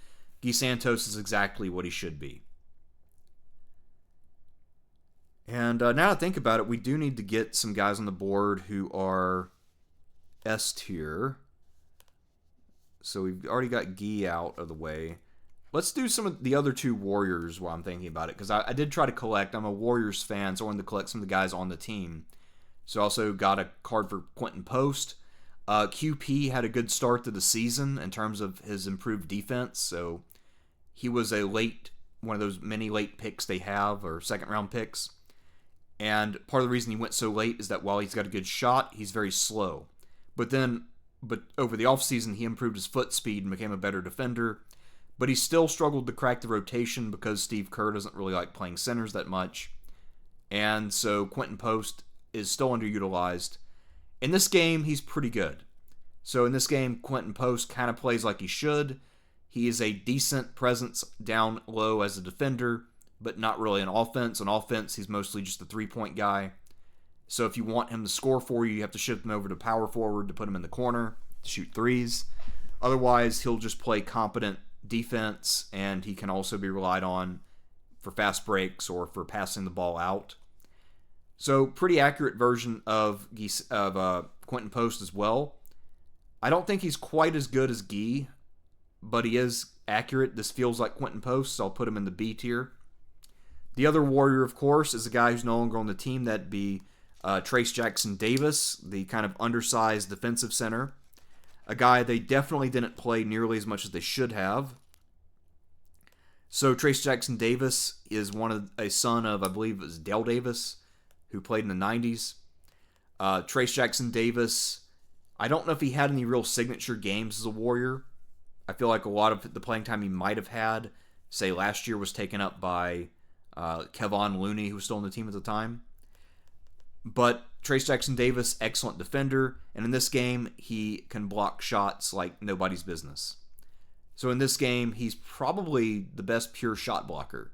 Guy Santos is exactly what he should be. And now to think about it, we do need to get some guys on the board who are S tier. So we've already got Guy out of the way. Let's do some of the other two Warriors while I'm thinking about it, because I did try to collect. I'm a Warriors fan, so I wanted to collect some of the guys on the team. So I also got a card for Quentin Post. QP had a good start to the season in terms of his improved defense, so he was one of those many late picks they have, or second-round picks. And part of the reason he went so late is that while he's got a good shot, he's very slow. But over the offseason, he improved his foot speed and became a better defender. But he still struggled to crack the rotation because Steve Kerr doesn't really like playing centers that much. And so Quentin Post is still underutilized. In this game, he's pretty good. So in this game, Quentin Post kind of plays like he should. He is a decent presence down low as a defender, but not really an offense. On offense, he's mostly just a three-point guy. So if you want him to score for you, you have to shift him over to power forward to put him in the corner to shoot threes. Otherwise, he'll just play competent defense, and he can also be relied on for fast breaks or for passing the ball out. So pretty accurate version of Quentin Post as well. I don't think he's quite as good as Guy, but he is accurate. This feels like Quentin Post, so I'll put him in the B tier. The other Warrior, of course, is a guy who's no longer on the team. That'd be Trace Jackson Davis, the kind of undersized defensive center. A guy they definitely didn't play nearly as much as they should have. So Trace Jackson Davis is a son of, I believe it was Dale Davis, who played in the 90s. Trace Jackson Davis, I don't know if he had any real signature games as a Warrior. I feel like a lot of the playing time he might have had, say last year, was taken up by Kevon Looney, who was still on the team at the time. But Trace Jackson Davis, excellent defender, and in this game, he can block shots like nobody's business. So in this game, he's probably the best pure shot blocker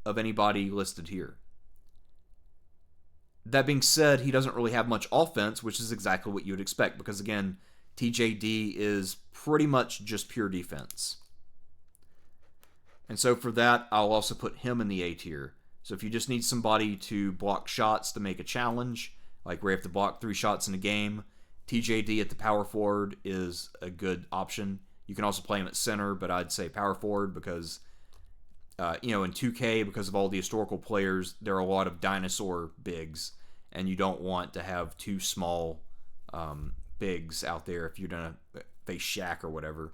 of anybody listed here. That being said, he doesn't really have much offense, which is exactly what you would expect, because again, TJD is pretty much just pure defense. And so for that, I'll also put him in the A tier. So if you just need somebody to block shots to make a challenge, like where you have to block 3 shots in a game, TJD at the power forward is a good option. You can also play him at center, but I'd say power forward because, in 2K, because of all the historical players, there are a lot of dinosaur bigs, and you don't want to have 2 small bigs out there if you're going to face Shaq or whatever.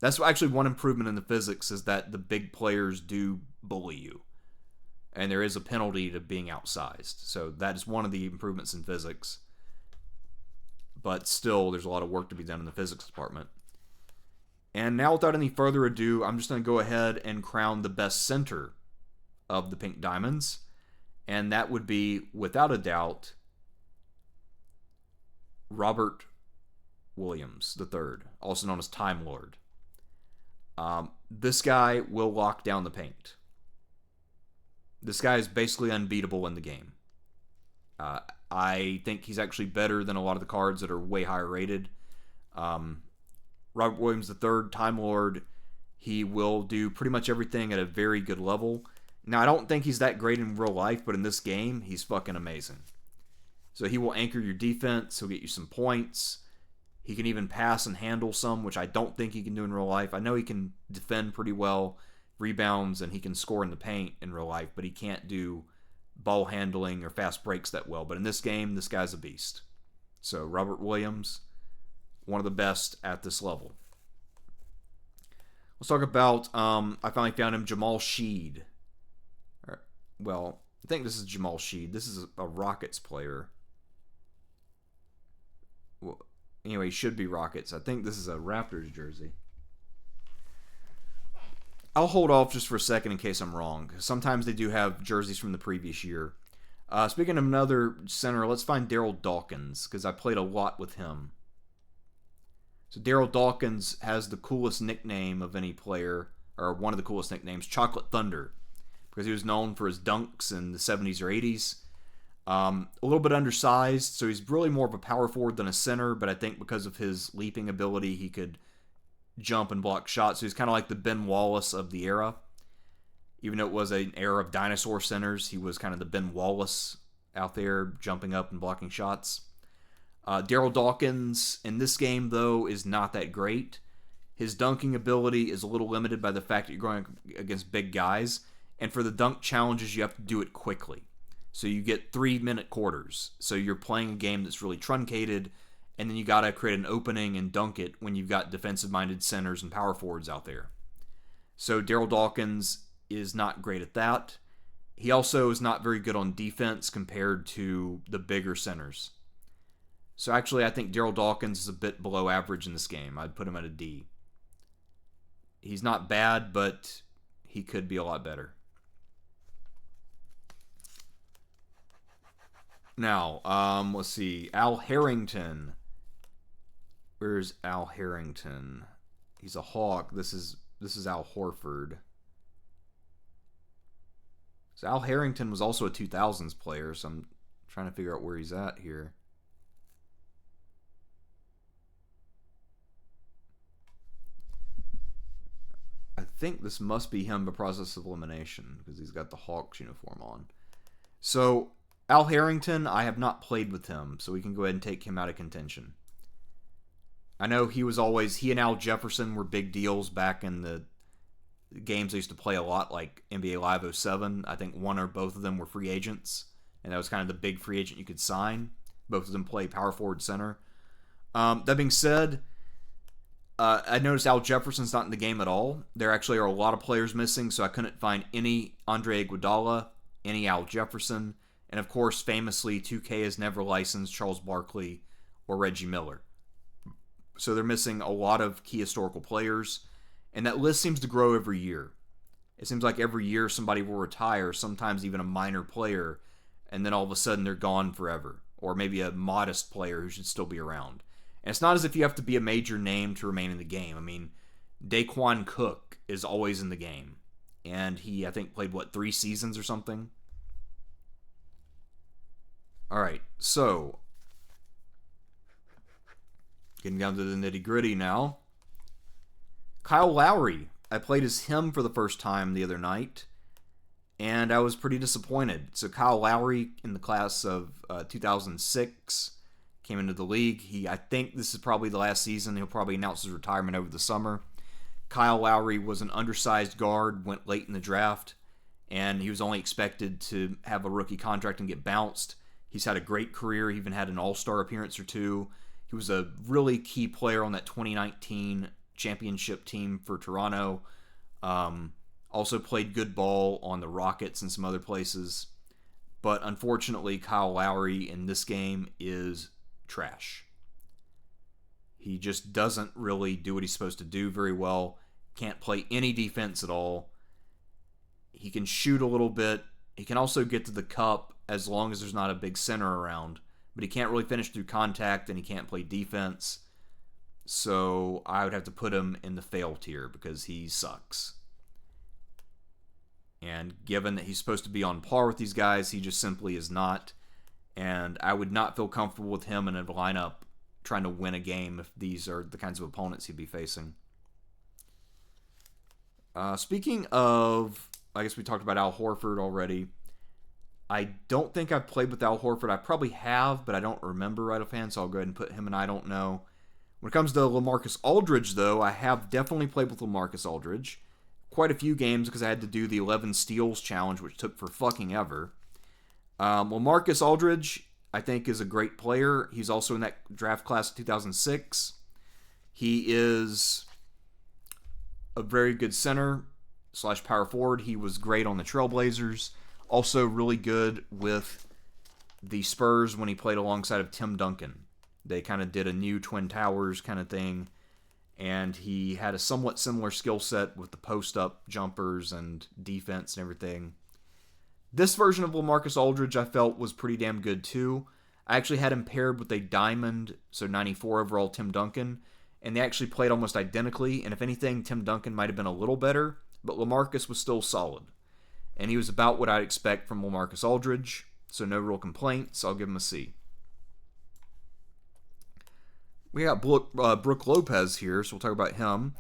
That's actually one improvement in the physics, is that the big players do bully you. And there is a penalty to being outsized. So that is one of the improvements in physics. But still, there's a lot of work to be done in the physics department. And now, without any further ado, I'm just going to go ahead and crown the best center of the Pink Diamonds. And that would be, without a doubt, Robert Williams III, also known as Time Lord. This guy will lock down the paint. This guy is basically unbeatable in the game. I think he's actually better than a lot of the cards that are way higher rated. Robert Williams III, Time Lord, he will do pretty much everything at a very good level. Now, I don't think he's that great in real life, but in this game, he's fucking amazing. So he will anchor your defense. He'll get you some points. He can even pass and handle some, which I don't think he can do in real life. I know he can defend pretty well, rebounds, and he can score in the paint in real life, but he can't do ball handling or fast breaks that well. But in this game, this guy's a beast. So Robert Williams, one of the best at this level. Let's talk about, I finally found him, Jamal Sheed. Well, I think this is Jamal Sheed. This is a Rockets player. Well, anyway, he should be Rockets. I think this is a Raptors jersey. I'll hold off just for a second in case I'm wrong, because sometimes they do have jerseys from the previous year. Speaking of another center, let's find Daryl Dawkins, because I played a lot with him. So Daryl Dawkins has the coolest nickname of any player, or one of the coolest nicknames, Chocolate Thunder, because he was known for his dunks in the 70s or 80s. A little bit undersized, so he's really more of a power forward than a center, but I think because of his leaping ability, he could jump and block shots. So he's kind of like the Ben Wallace of the era. Even though it was an era of dinosaur centers, he was kind of the Ben Wallace out there jumping up and blocking shots. Daryl Dawkins in this game, though, is not that great. His dunking ability is a little limited by the fact that you're going against big guys. And for the dunk challenges, you have to do it quickly. So you get 3-minute quarters. So you're playing a game that's really truncated, and then you got to create an opening and dunk it when you've got defensive-minded centers and power forwards out there. So Daryl Dawkins is not great at that. He also is not very good on defense compared to the bigger centers. So actually, I think Daryl Dawkins is a bit below average in this game. I'd put him at a D. He's not bad, but he could be a lot better. Now, let's see. Al Harrington. Where's Al Harrington? He's a Hawk. This is Al Horford. So Al Harrington was also a 2000s player, so I'm trying to figure out where he's at here. I think this must be him by process of elimination, because he's got the Hawks uniform on. So Al Harrington, I have not played with him, so we can go ahead and take him out of contention. I know he and Al Jefferson were big deals back in the games I used to play a lot, like NBA Live 07. I think one or both of them were free agents, and that was kind of the big free agent you could sign. Both of them play power forward center. That being said, I noticed Al Jefferson's not in the game at all. There actually are a lot of players missing, so I couldn't find any Andre Iguodala, any Al Jefferson, and of course, famously, 2K has never licensed Charles Barkley or Reggie Miller. So they're missing a lot of key historical players, and that list seems to grow every year. It seems like every year somebody will retire, sometimes even a minor player, and then all of a sudden they're gone forever. Or maybe a modest player who should still be around. And it's not as if you have to be a major name to remain in the game. I mean, Daquan Cook is always in the game. And he, I think, played, 3 seasons or something? Alright, so getting down to the nitty-gritty now. Kyle Lowry. I played as him for the first time the other night, and I was pretty disappointed. So Kyle Lowry, in the class of 2006, came into the league. I think this is probably the last season. He'll probably announce his retirement over the summer. Kyle Lowry was an undersized guard, went late in the draft, and he was only expected to have a rookie contract and get bounced. He's had a great career. He even had an all-star appearance or two. He was a really key player on that 2019 championship team for Toronto. Also played good ball on the Rockets and some other places. But unfortunately, Kyle Lowry in this game is trash. He just doesn't really do what he's supposed to do very well. Can't play any defense at all. He can shoot a little bit. He can also get to the cup as long as there's not a big center around. But he can't really finish through contact, and he can't play defense. So I would have to put him in the fail tier because he sucks. And given that he's supposed to be on par with these guys, he just simply is not. And I would not feel comfortable with him in a lineup trying to win a game if these are the kinds of opponents he'd be facing. Speaking of, I guess we talked about Al Horford already. I don't think I've played with Al Horford. I probably have, but I don't remember right offhand, so I'll go ahead and put him in I don't know. When it comes to LaMarcus Aldridge, though, I have definitely played with LaMarcus Aldridge. Quite a few games because I had to do the 11 steals challenge, which took for fucking ever. LaMarcus Aldridge, I think, is a great player. He's also in that draft class of 2006. He is a very good center / power forward. He was great on the Trailblazers. Also really good with the Spurs when he played alongside of Tim Duncan. They kind of did a new Twin Towers kind of thing, and he had a somewhat similar skill set with the post-up jumpers and defense and everything. This version of LaMarcus Aldridge I felt was pretty damn good too. I actually had him paired with a diamond, so 94 overall Tim Duncan, and they actually played almost identically, and if anything, Tim Duncan might have been a little better, but LaMarcus was still solid. And he was about what I'd expect from LaMarcus Aldridge, so no real complaints. I'll give him a C. We got Brook Lopez here, so we'll talk about him.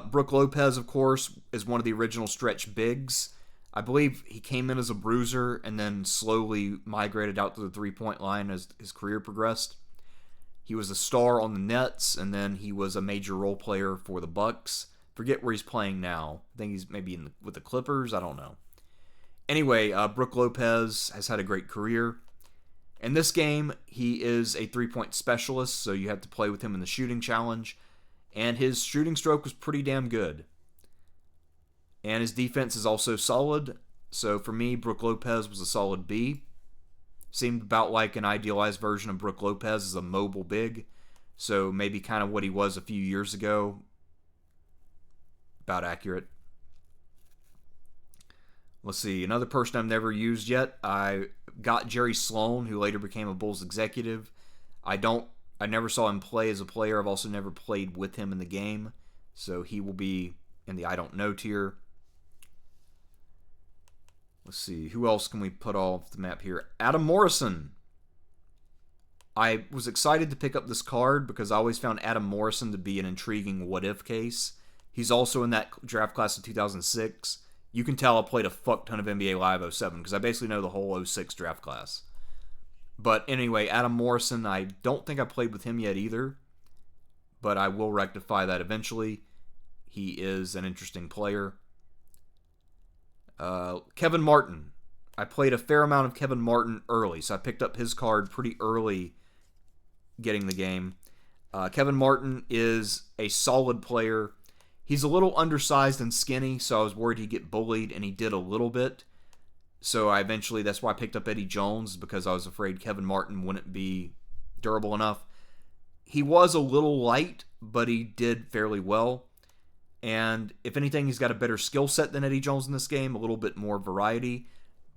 Brook Lopez, of course, is one of the original stretch bigs. I believe he came in as a bruiser and then slowly migrated out to the three-point line as his career progressed. He was a star on the Nets, and then he was a major role player for the Bucks. Forget where he's playing now. I think he's maybe with the Clippers. I don't know. Anyway, Brook Lopez has had a great career. In this game, he is a three-point specialist, so you have to play with him in the shooting challenge. And his shooting stroke was pretty damn good. And his defense is also solid. So for me, Brook Lopez was a solid B. Seemed about like an idealized version of Brook Lopez as a mobile big. So maybe kind of what he was a few years ago. About accurate. Let's see, another person I've never used yet. I got Jerry Sloan, who later became a Bulls executive. I never saw him play as a player. I've also never played with him in the game. So he will be in the I don't know tier. Let's see, who else can we put off the map here? Adam Morrison. I was excited to pick up this card because I always found Adam Morrison to be an intriguing what-if case. He's also in that draft class of 2006. You can tell I played a fuck ton of NBA Live 07 because I basically know the whole 06 draft class. But anyway, Adam Morrison, I don't think I played with him yet either. But I will rectify that eventually. He is an interesting player. Kevin Martin. I played a fair amount of Kevin Martin early, so I picked up his card pretty early getting the game. Kevin Martin is a solid player. He's a little undersized and skinny, so I was worried he'd get bullied, and he did a little bit. So that's why I picked up Eddie Jones, because I was afraid Kevin Martin wouldn't be durable enough. He was a little light, but he did fairly well. And if anything, he's got a better skill set than Eddie Jones in this game, a little bit more variety,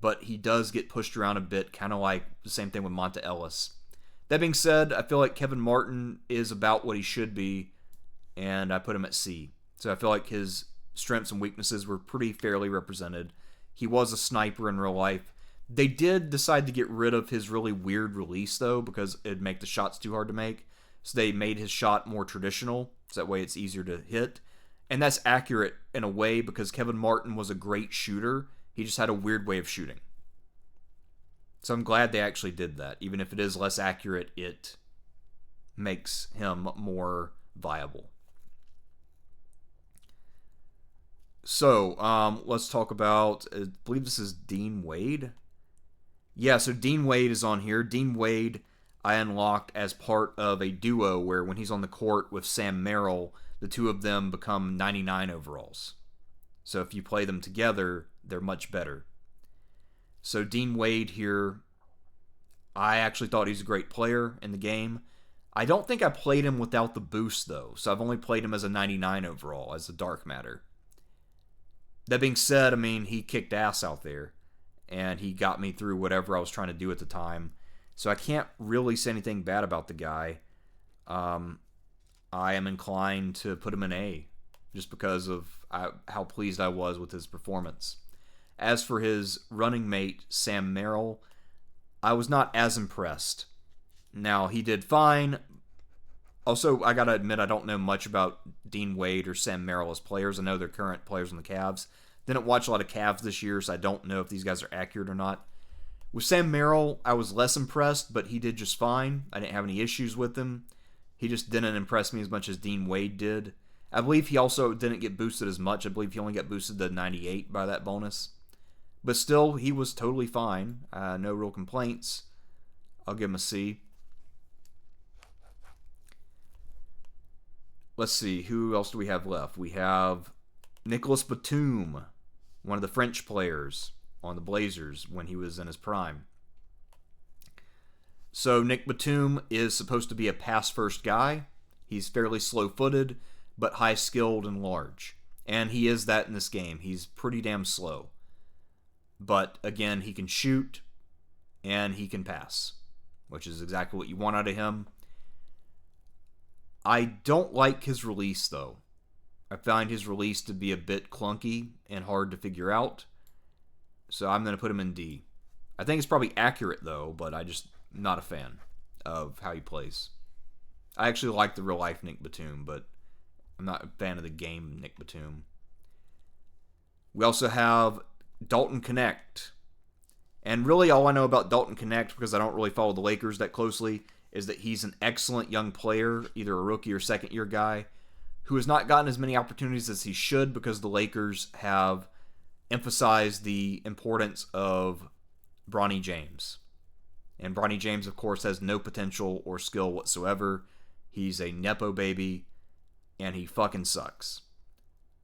but he does get pushed around a bit, kind of like the same thing with Monta Ellis. That being said, I feel like Kevin Martin is about what he should be, and I put him at C. So I feel like his strengths and weaknesses were pretty fairly represented. He was a sniper in real life. They did decide to get rid of his really weird release, though, because it'd make the shots too hard to make. So they made his shot more traditional, so that way it's easier to hit. And that's accurate in a way, because Kevin Martin was a great shooter. He just had a weird way of shooting. So I'm glad they actually did that. Even if it is less accurate, it makes him more viable. So, let's talk about, I believe this is Dean Wade. Yeah, so Dean Wade is on here. Dean Wade I unlocked as part of a duo where when he's on the court with Sam Merrill, the two of them become 99 overalls. So if you play them together, they're much better. So Dean Wade here, I actually thought he's a great player in the game. I don't think I played him without the boost, though, so I've only played him as a 99 overall, as a dark matter. That being said, I mean, he kicked ass out there, and he got me through whatever I was trying to do at the time. So I can't really say anything bad about the guy. I am inclined to put him in A, just because of how pleased I was with his performance. As for his running mate, Sam Merrill, I was not as impressed. Now, he did fine. Also, I gotta admit, I don't know much about Dean Wade or Sam Merrill as players. I know they're current players on the Cavs. Didn't watch a lot of Cavs this year, so I don't know if these guys are accurate or not. With Sam Merrill, I was less impressed, but he did just fine. I didn't have any issues with him. He just didn't impress me as much as Dean Wade did. I believe he also didn't get boosted as much. I believe he only got boosted to 98 by that bonus. But still, he was totally fine. No real complaints. I'll give him a C. Let's see, who else do we have left? We have Nicolas Batum, one of the French players on the Blazers when he was in his prime. So Nick Batum is supposed to be a pass-first guy. He's fairly slow-footed, but high-skilled and large. And he is that in this game. He's pretty damn slow. But, again, he can shoot, and he can pass, which is exactly what you want out of him. I don't like his release, though. I find his release to be a bit clunky and hard to figure out. So I'm going to put him in D. I think it's probably accurate, though, but I'm just not a fan of how he plays. I actually like the real-life Nick Batum, but I'm not a fan of the game Nick Batum. We also have Dalton Connect. And really all I know about Dalton Connect, because I don't really follow the Lakers that closely, is that he's an excellent young player, either a rookie or second-year guy, who has not gotten as many opportunities as he should because the Lakers have emphasized the importance of Bronny James. And Bronny James, of course, has no potential or skill whatsoever. He's a Nepo baby, and he fucking sucks.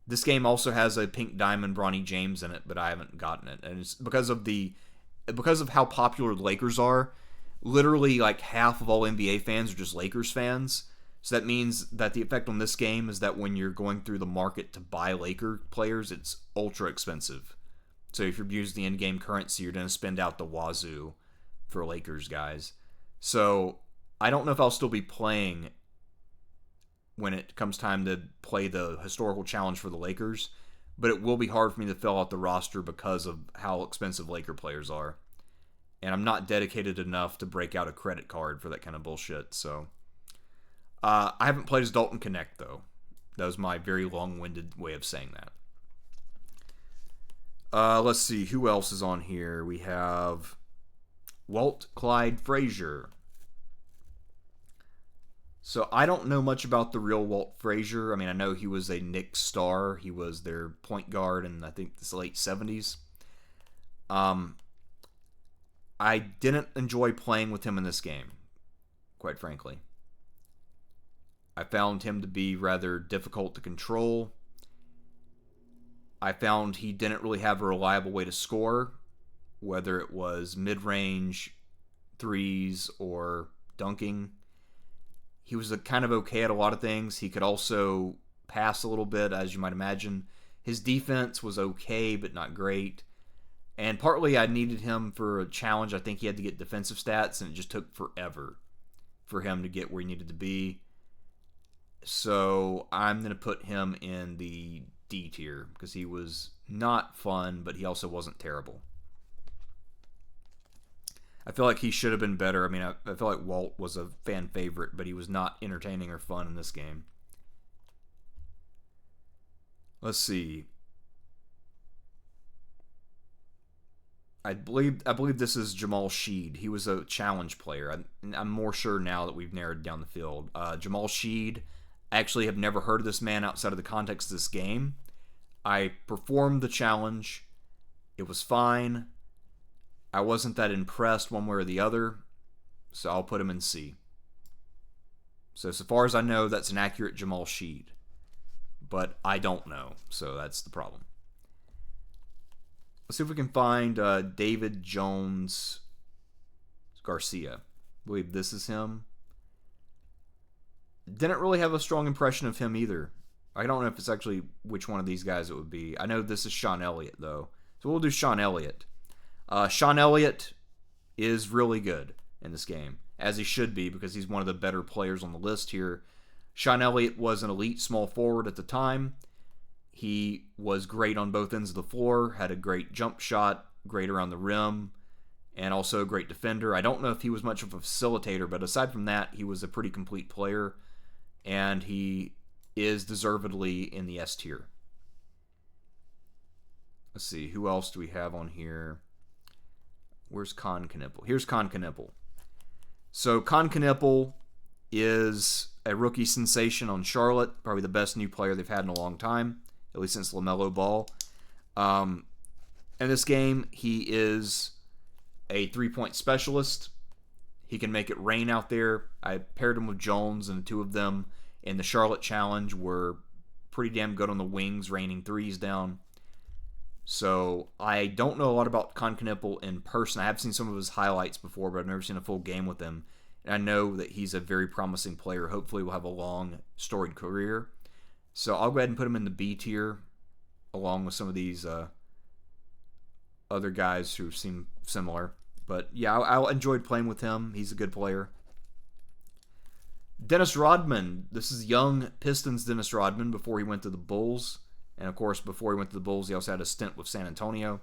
This game also has a pink diamond Bronny James in it, but I haven't gotten it. And it's because of how popular the Lakers are. Literally, like, half of all NBA fans are just Lakers fans. So that means that the effect on this game is that when you're going through the market to buy Laker players, it's ultra expensive. So if you're using the in-game currency, you're going to spend out the wazoo for Lakers guys. So I don't know if I'll still be playing when it comes time to play the historical challenge for the Lakers, but it will be hard for me to fill out the roster because of how expensive Laker players are. And I'm not dedicated enough to break out a credit card for that kind of bullshit. So I haven't played as Dalton Connect, though. That was my very long-winded way of saying that. Let's see, who else is on here? We have Walt Clyde Frazier. So I don't know much about the real Walt Frazier. I mean, I know he was a Knicks star. He was their point guard in, I think, the late 70s. I didn't enjoy playing with him in this game, quite frankly. I found him to be rather difficult to control. I found he didn't really have a reliable way to score, whether it was mid-range, threes, or dunking. He was kind of okay at a lot of things. He could also pass a little bit, as you might imagine. His defense was okay, but not great. And partly I needed him for a challenge. I think he had to get defensive stats, and it just took forever for him to get where he needed to be. So I'm going to put him in the D tier because he was not fun, but he also wasn't terrible. I feel like he should have been better. I mean, I feel like Walt was a fan favorite, but he was not entertaining or fun in this game. Let's see. I believe this is Jamal Sheed. He was a challenge player. I'm more sure now that we've narrowed down the field. Jamal Sheed, I actually have never heard of this man outside of the context of this game. I performed the challenge. It was fine. I wasn't that impressed one way or the other, so I'll put him in C. So far as I know, that's an accurate Jamal Sheed. But I don't know, so that's the problem. Let's see if we can find David Jones Garcia. I believe this is him. Didn't really have a strong impression of him either. I don't know if it's actually which one of these guys it would be. I know this is Sean Elliott, though. So we'll do Sean Elliott. Sean Elliott is really good in this game, as he should be, because he's one of the better players on the list here. Sean Elliott was an elite small forward at the time. He was great on both ends of the floor, had a great jump shot, great around the rim, and also a great defender. I don't know if he was much of a facilitator, but aside from that, he was a pretty complete player, and he is deservedly in the S tier. Let's see, who else do we have on here? Where's Con Knipple? Here's Con Knipple. So Con Knipple is a rookie sensation on Charlotte, probably the best new player they've had in a long time, at least since LaMelo Ball. In this game, he is a three-point specialist. He can make it rain out there. I paired him with Jones, and the two of them in the Charlotte Challenge were pretty damn good on the wings, raining threes down. So I don't know a lot about Con Knipple in person. I have seen some of his highlights before, but I've never seen a full game with him. And I know that he's a very promising player. Hopefully will have a long, storied career. So I'll go ahead and put him in the B tier, along with some of these other guys who seem similar. But yeah, I enjoyed playing with him. He's a good player. Dennis Rodman. This is young Pistons Dennis Rodman before he went to the Bulls. And of course, before he went to the Bulls, he also had a stint with San Antonio.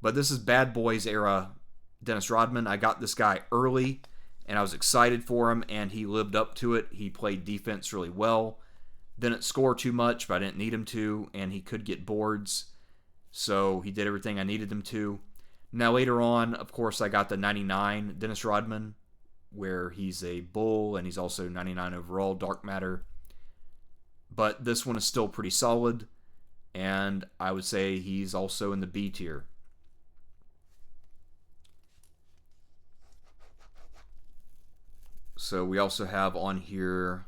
But this is Bad Boys era Dennis Rodman. I got this guy early, and I was excited for him, and he lived up to it. He played defense really well. Didn't score too much, but I didn't need him to, and he could get boards. So he did everything I needed him to. Now later on, of course, I got the 99 Dennis Rodman, where he's a Bull, and he's also 99 overall, dark matter. But this one is still pretty solid. And I would say he's also in the B tier. So we also have on here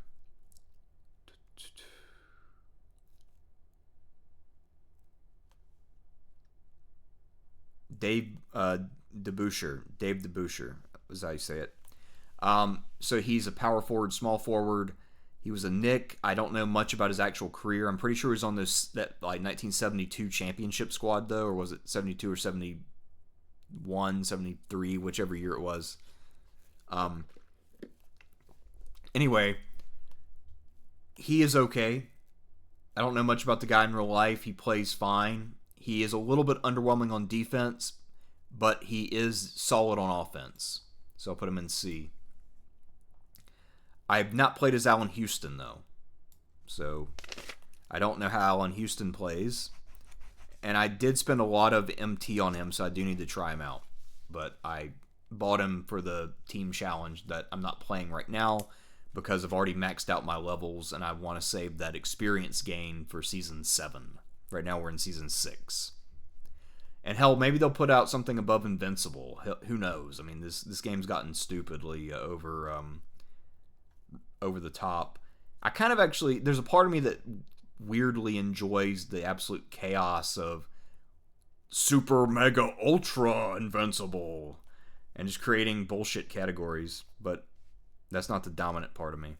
Dave DeBusschere. Dave DeBusschere is how you say it. So he's a power forward, small forward. He was a Knick. I don't know much about his actual career. I'm pretty sure he's on that 1972 championship squad, though, or was it 72 or 71, 73, whichever year it was. Anyway, he is okay. I don't know much about the guy in real life. He plays fine. He is a little bit underwhelming on defense, but he is solid on offense. So I'll put him in C. I have not played as Allen Houston, though. So I don't know how Allen Houston plays. And I did spend a lot of MT on him, so I do need to try him out. But I bought him for the team challenge that I'm not playing right now because I've already maxed out my levels, and I want to save that experience gain for Season 7. Right now we're in Season 6. And hell, maybe they'll put out something above Invincible. Who knows? I mean, this game's gotten stupidly over the top. I kind of actually, there's a part of me that weirdly enjoys the absolute chaos of super mega ultra invincible and just creating bullshit categories, but that's not the dominant part of me.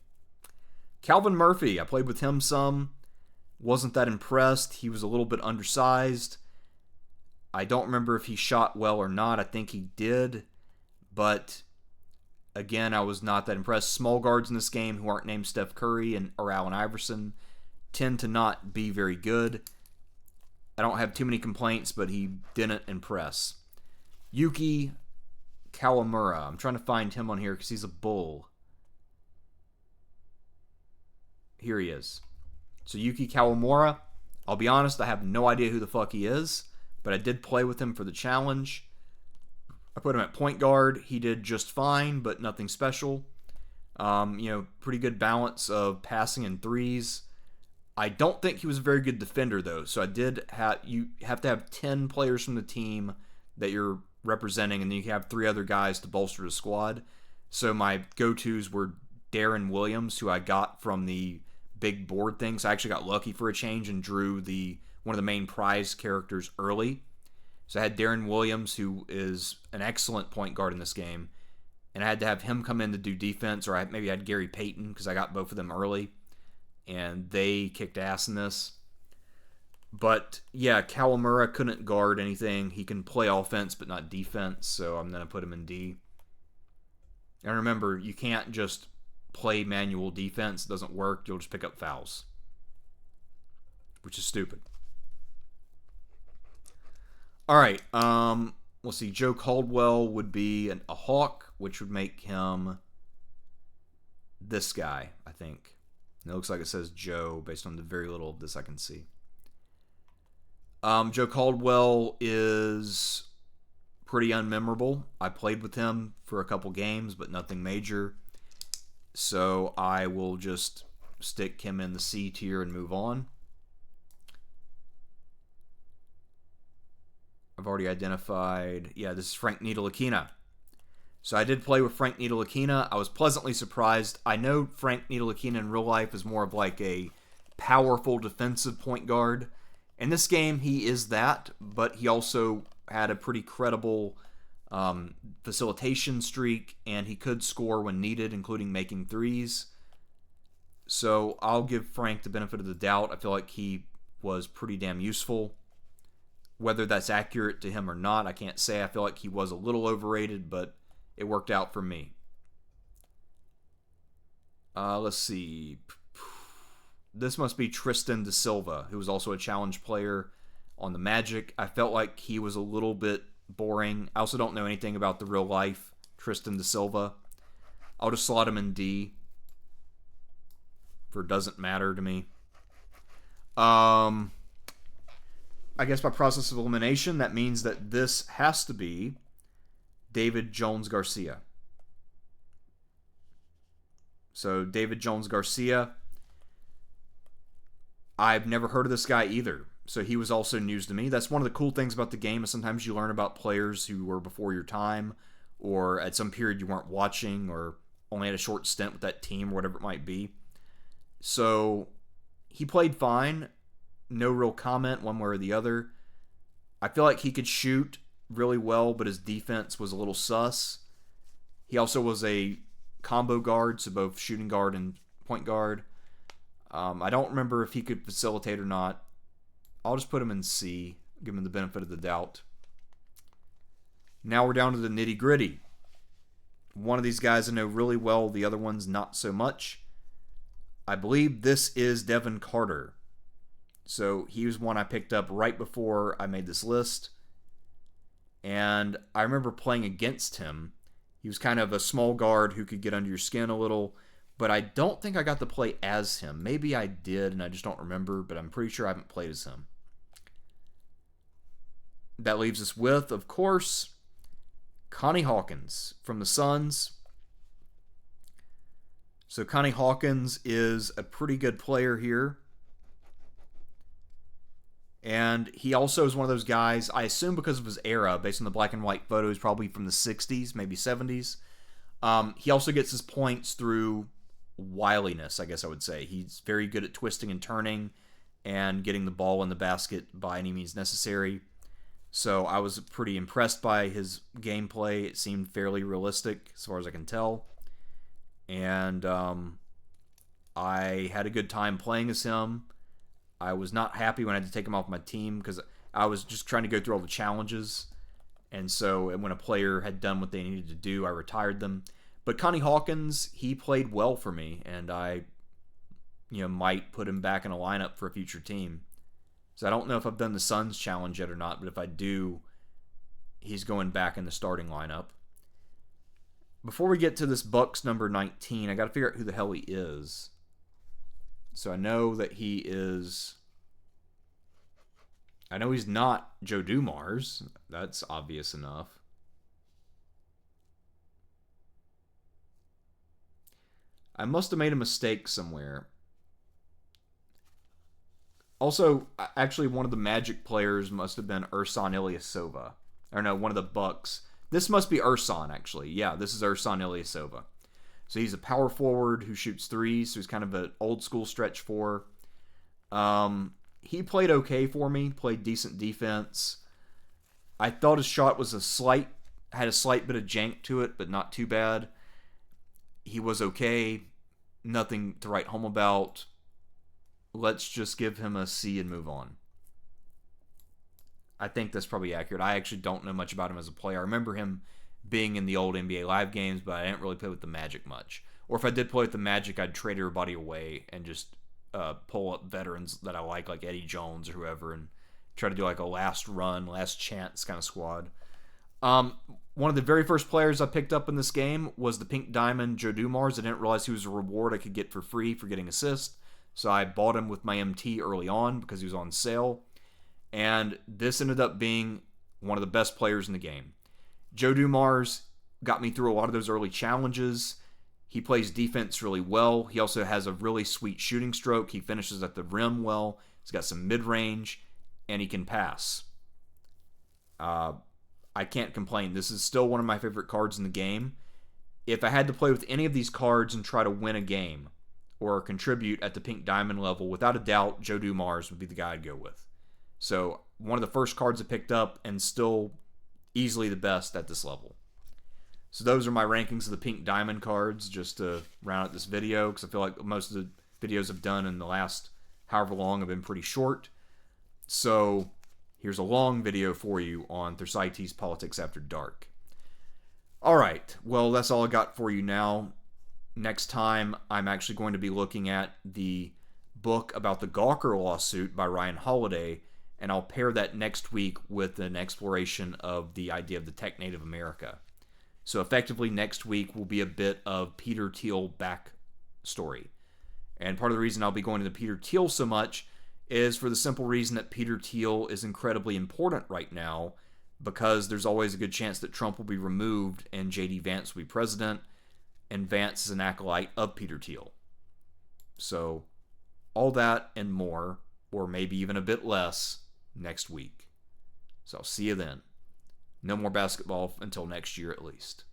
Calvin Murphy, I played with him some. Wasn't that impressed. He was a little bit undersized. I don't remember if he shot well or not. I think he did. But again, I was not that impressed. Small guards in this game who aren't named Steph Curry or Allen Iverson tend to not be very good. I don't have too many complaints, but he didn't impress. Yuki Kawamura. I'm trying to find him on here because he's a bull. Here he is. So Yuki Kawamura, I'll be honest, I have no idea who the fuck he is, but I did play with him for the challenge. I put him at point guard. He did just fine, but nothing special. Pretty good balance of passing and threes. I don't think he was a very good defender, though, so you have to have 10 players from the team that you're representing, and then you have 3 other guys to bolster the squad. So my go-tos were Darren Williams, who I got from the big board thing. So I actually got lucky for a change and drew one of the main prize characters early. So I had Darren Williams, who is an excellent point guard in this game, and I had to have him come in to do defense, or maybe I had Gary Payton because I got both of them early, and they kicked ass in this. But yeah, Kawamura couldn't guard anything. He can play offense but not defense, so I'm going to put him in D. And remember, you can't just play manual defense. It doesn't work. You'll just pick up fouls, which is stupid. All right, let's see. Joe Caldwell would be a Hawk, which would make him this guy, I think. And it looks like it says Joe based on the very little of this I can see. Joe Caldwell is pretty unmemorable. I played with him for a couple games, but nothing major. So I will just stick him in the C tier and move on. I've already identified, this is Frank Ntilikina. So I did play with Frank Ntilikina. I was pleasantly surprised. I know Frank Ntilikina in real life is more of like a powerful defensive point guard. In this game, he is that, but he also had a pretty credible facilitation streak, and he could score when needed, including making threes. So I'll give Frank the benefit of the doubt. I feel like he was pretty damn useful. Whether that's accurate to him or not, I can't say. I feel like he was a little overrated, but it worked out for me. Let's see. This must be Tristan da Silva, who was also a challenge player on the Magic. I felt like he was a little bit boring. I also don't know anything about the real life Tristan da Silva. I'll just slot him in D. For doesn't matter to me. I guess by process of elimination, that means that this has to be David Jones-Garcia. So David Jones-Garcia, I've never heard of this guy either. So he was also news to me. That's one of the cool things about the game is sometimes you learn about players who were before your time, or at some period you weren't watching, or only had a short stint with that team, or whatever it might be. So he played fine. No real comment one way or the other. I feel like he could shoot really well, but his defense was a little sus. He also was a combo guard, so both shooting guard and point guard. I don't remember if he could facilitate or not. I'll just put him in C, give him the benefit of the doubt. Now we're down to the nitty-gritty. One of these guys I know really well, the other one's not so much. I believe this is Devin Carter. So he was one I picked up right before I made this list. And I remember playing against him. He was kind of a small guard who could get under your skin a little. But I don't think I got to play as him. Maybe I did and I just don't remember. But I'm pretty sure I haven't played as him. That leaves us with, of course, Connie Hawkins from the Suns. So Connie Hawkins is a pretty good player here. And he also is one of those guys, I assume because of his era, based on the black and white photos, probably from the 60s, maybe 70s. He also gets his points through wiliness, I guess I would say. He's very good at twisting and turning and getting the ball in the basket by any means necessary. So I was pretty impressed by his gameplay. It seemed fairly realistic as far as I can tell. And I had a good time playing as him. I was not happy when I had to take him off my team because I was just trying to go through all the challenges. And so when a player had done what they needed to do, I retired them. But Connie Hawkins, he played well for me, and I might put him back in a lineup for a future team. So I don't know if I've done the Suns challenge yet or not, but if I do, he's going back in the starting lineup. Before we get to this Bucks number 19, I got to figure out who the hell he is. So I know that he is... I know he's not Joe Dumars. That's obvious enough. I must have made a mistake somewhere. Also, actually, one of the Magic players must have been Ersan Ilyasova. Or no, one of the Bucks. This must be Ersan, actually. Yeah, this is Ersan Ilyasova. So he's a power forward who shoots threes. So he's kind of an old school stretch four. He played okay for me. Played decent defense. I thought his shot was had a slight bit of jank to it, but not too bad. He was okay. Nothing to write home about. Let's just give him a C and move on. I think that's probably accurate. I actually don't know much about him as a player. I remember him being in the old NBA Live games, but I didn't really play with the Magic much. Or if I did play with the Magic, I'd trade everybody away and just pull up veterans that I like Eddie Jones or whoever, and try to do like a last run, last chance kind of squad. One of the very first players I picked up in this game was the Pink Diamond Joe Dumars. I didn't realize he was a reward I could get for free for getting assists. So I bought him with my MT early on because he was on sale. And this ended up being one of the best players in the game. Joe Dumars got me through a lot of those early challenges. He plays defense really well. He also has a really sweet shooting stroke. He finishes at the rim well. He's got some mid-range, and he can pass. I can't complain. This is still one of my favorite cards in the game. If I had to play with any of these cards and try to win a game or contribute at the Pink Diamond level, without a doubt, Joe Dumars would be the guy I'd go with. So one of the first cards I picked up and still easily the best at this level. So those are my rankings of the Pink Diamond cards, just to round out this video, because I feel like most of the videos I've done in the last however long have been pretty short. So here's a long video for you on Thersites Politics After Dark. Alright, well that's all I got for you now. Next time, I'm actually going to be looking at the book about the Gawker lawsuit by Ryan Holiday, and I'll pair that next week with an exploration of the idea of the tech Native America. So effectively, next week will be a bit of Peter Thiel backstory. And part of the reason I'll be going into Peter Thiel so much is for the simple reason that Peter Thiel is incredibly important right now, because there's always a good chance that Trump will be removed and J.D. Vance will be president, and Vance is an acolyte of Peter Thiel. So all that and more, or maybe even a bit less, next week. So I'll see you then. No more basketball until next year at least.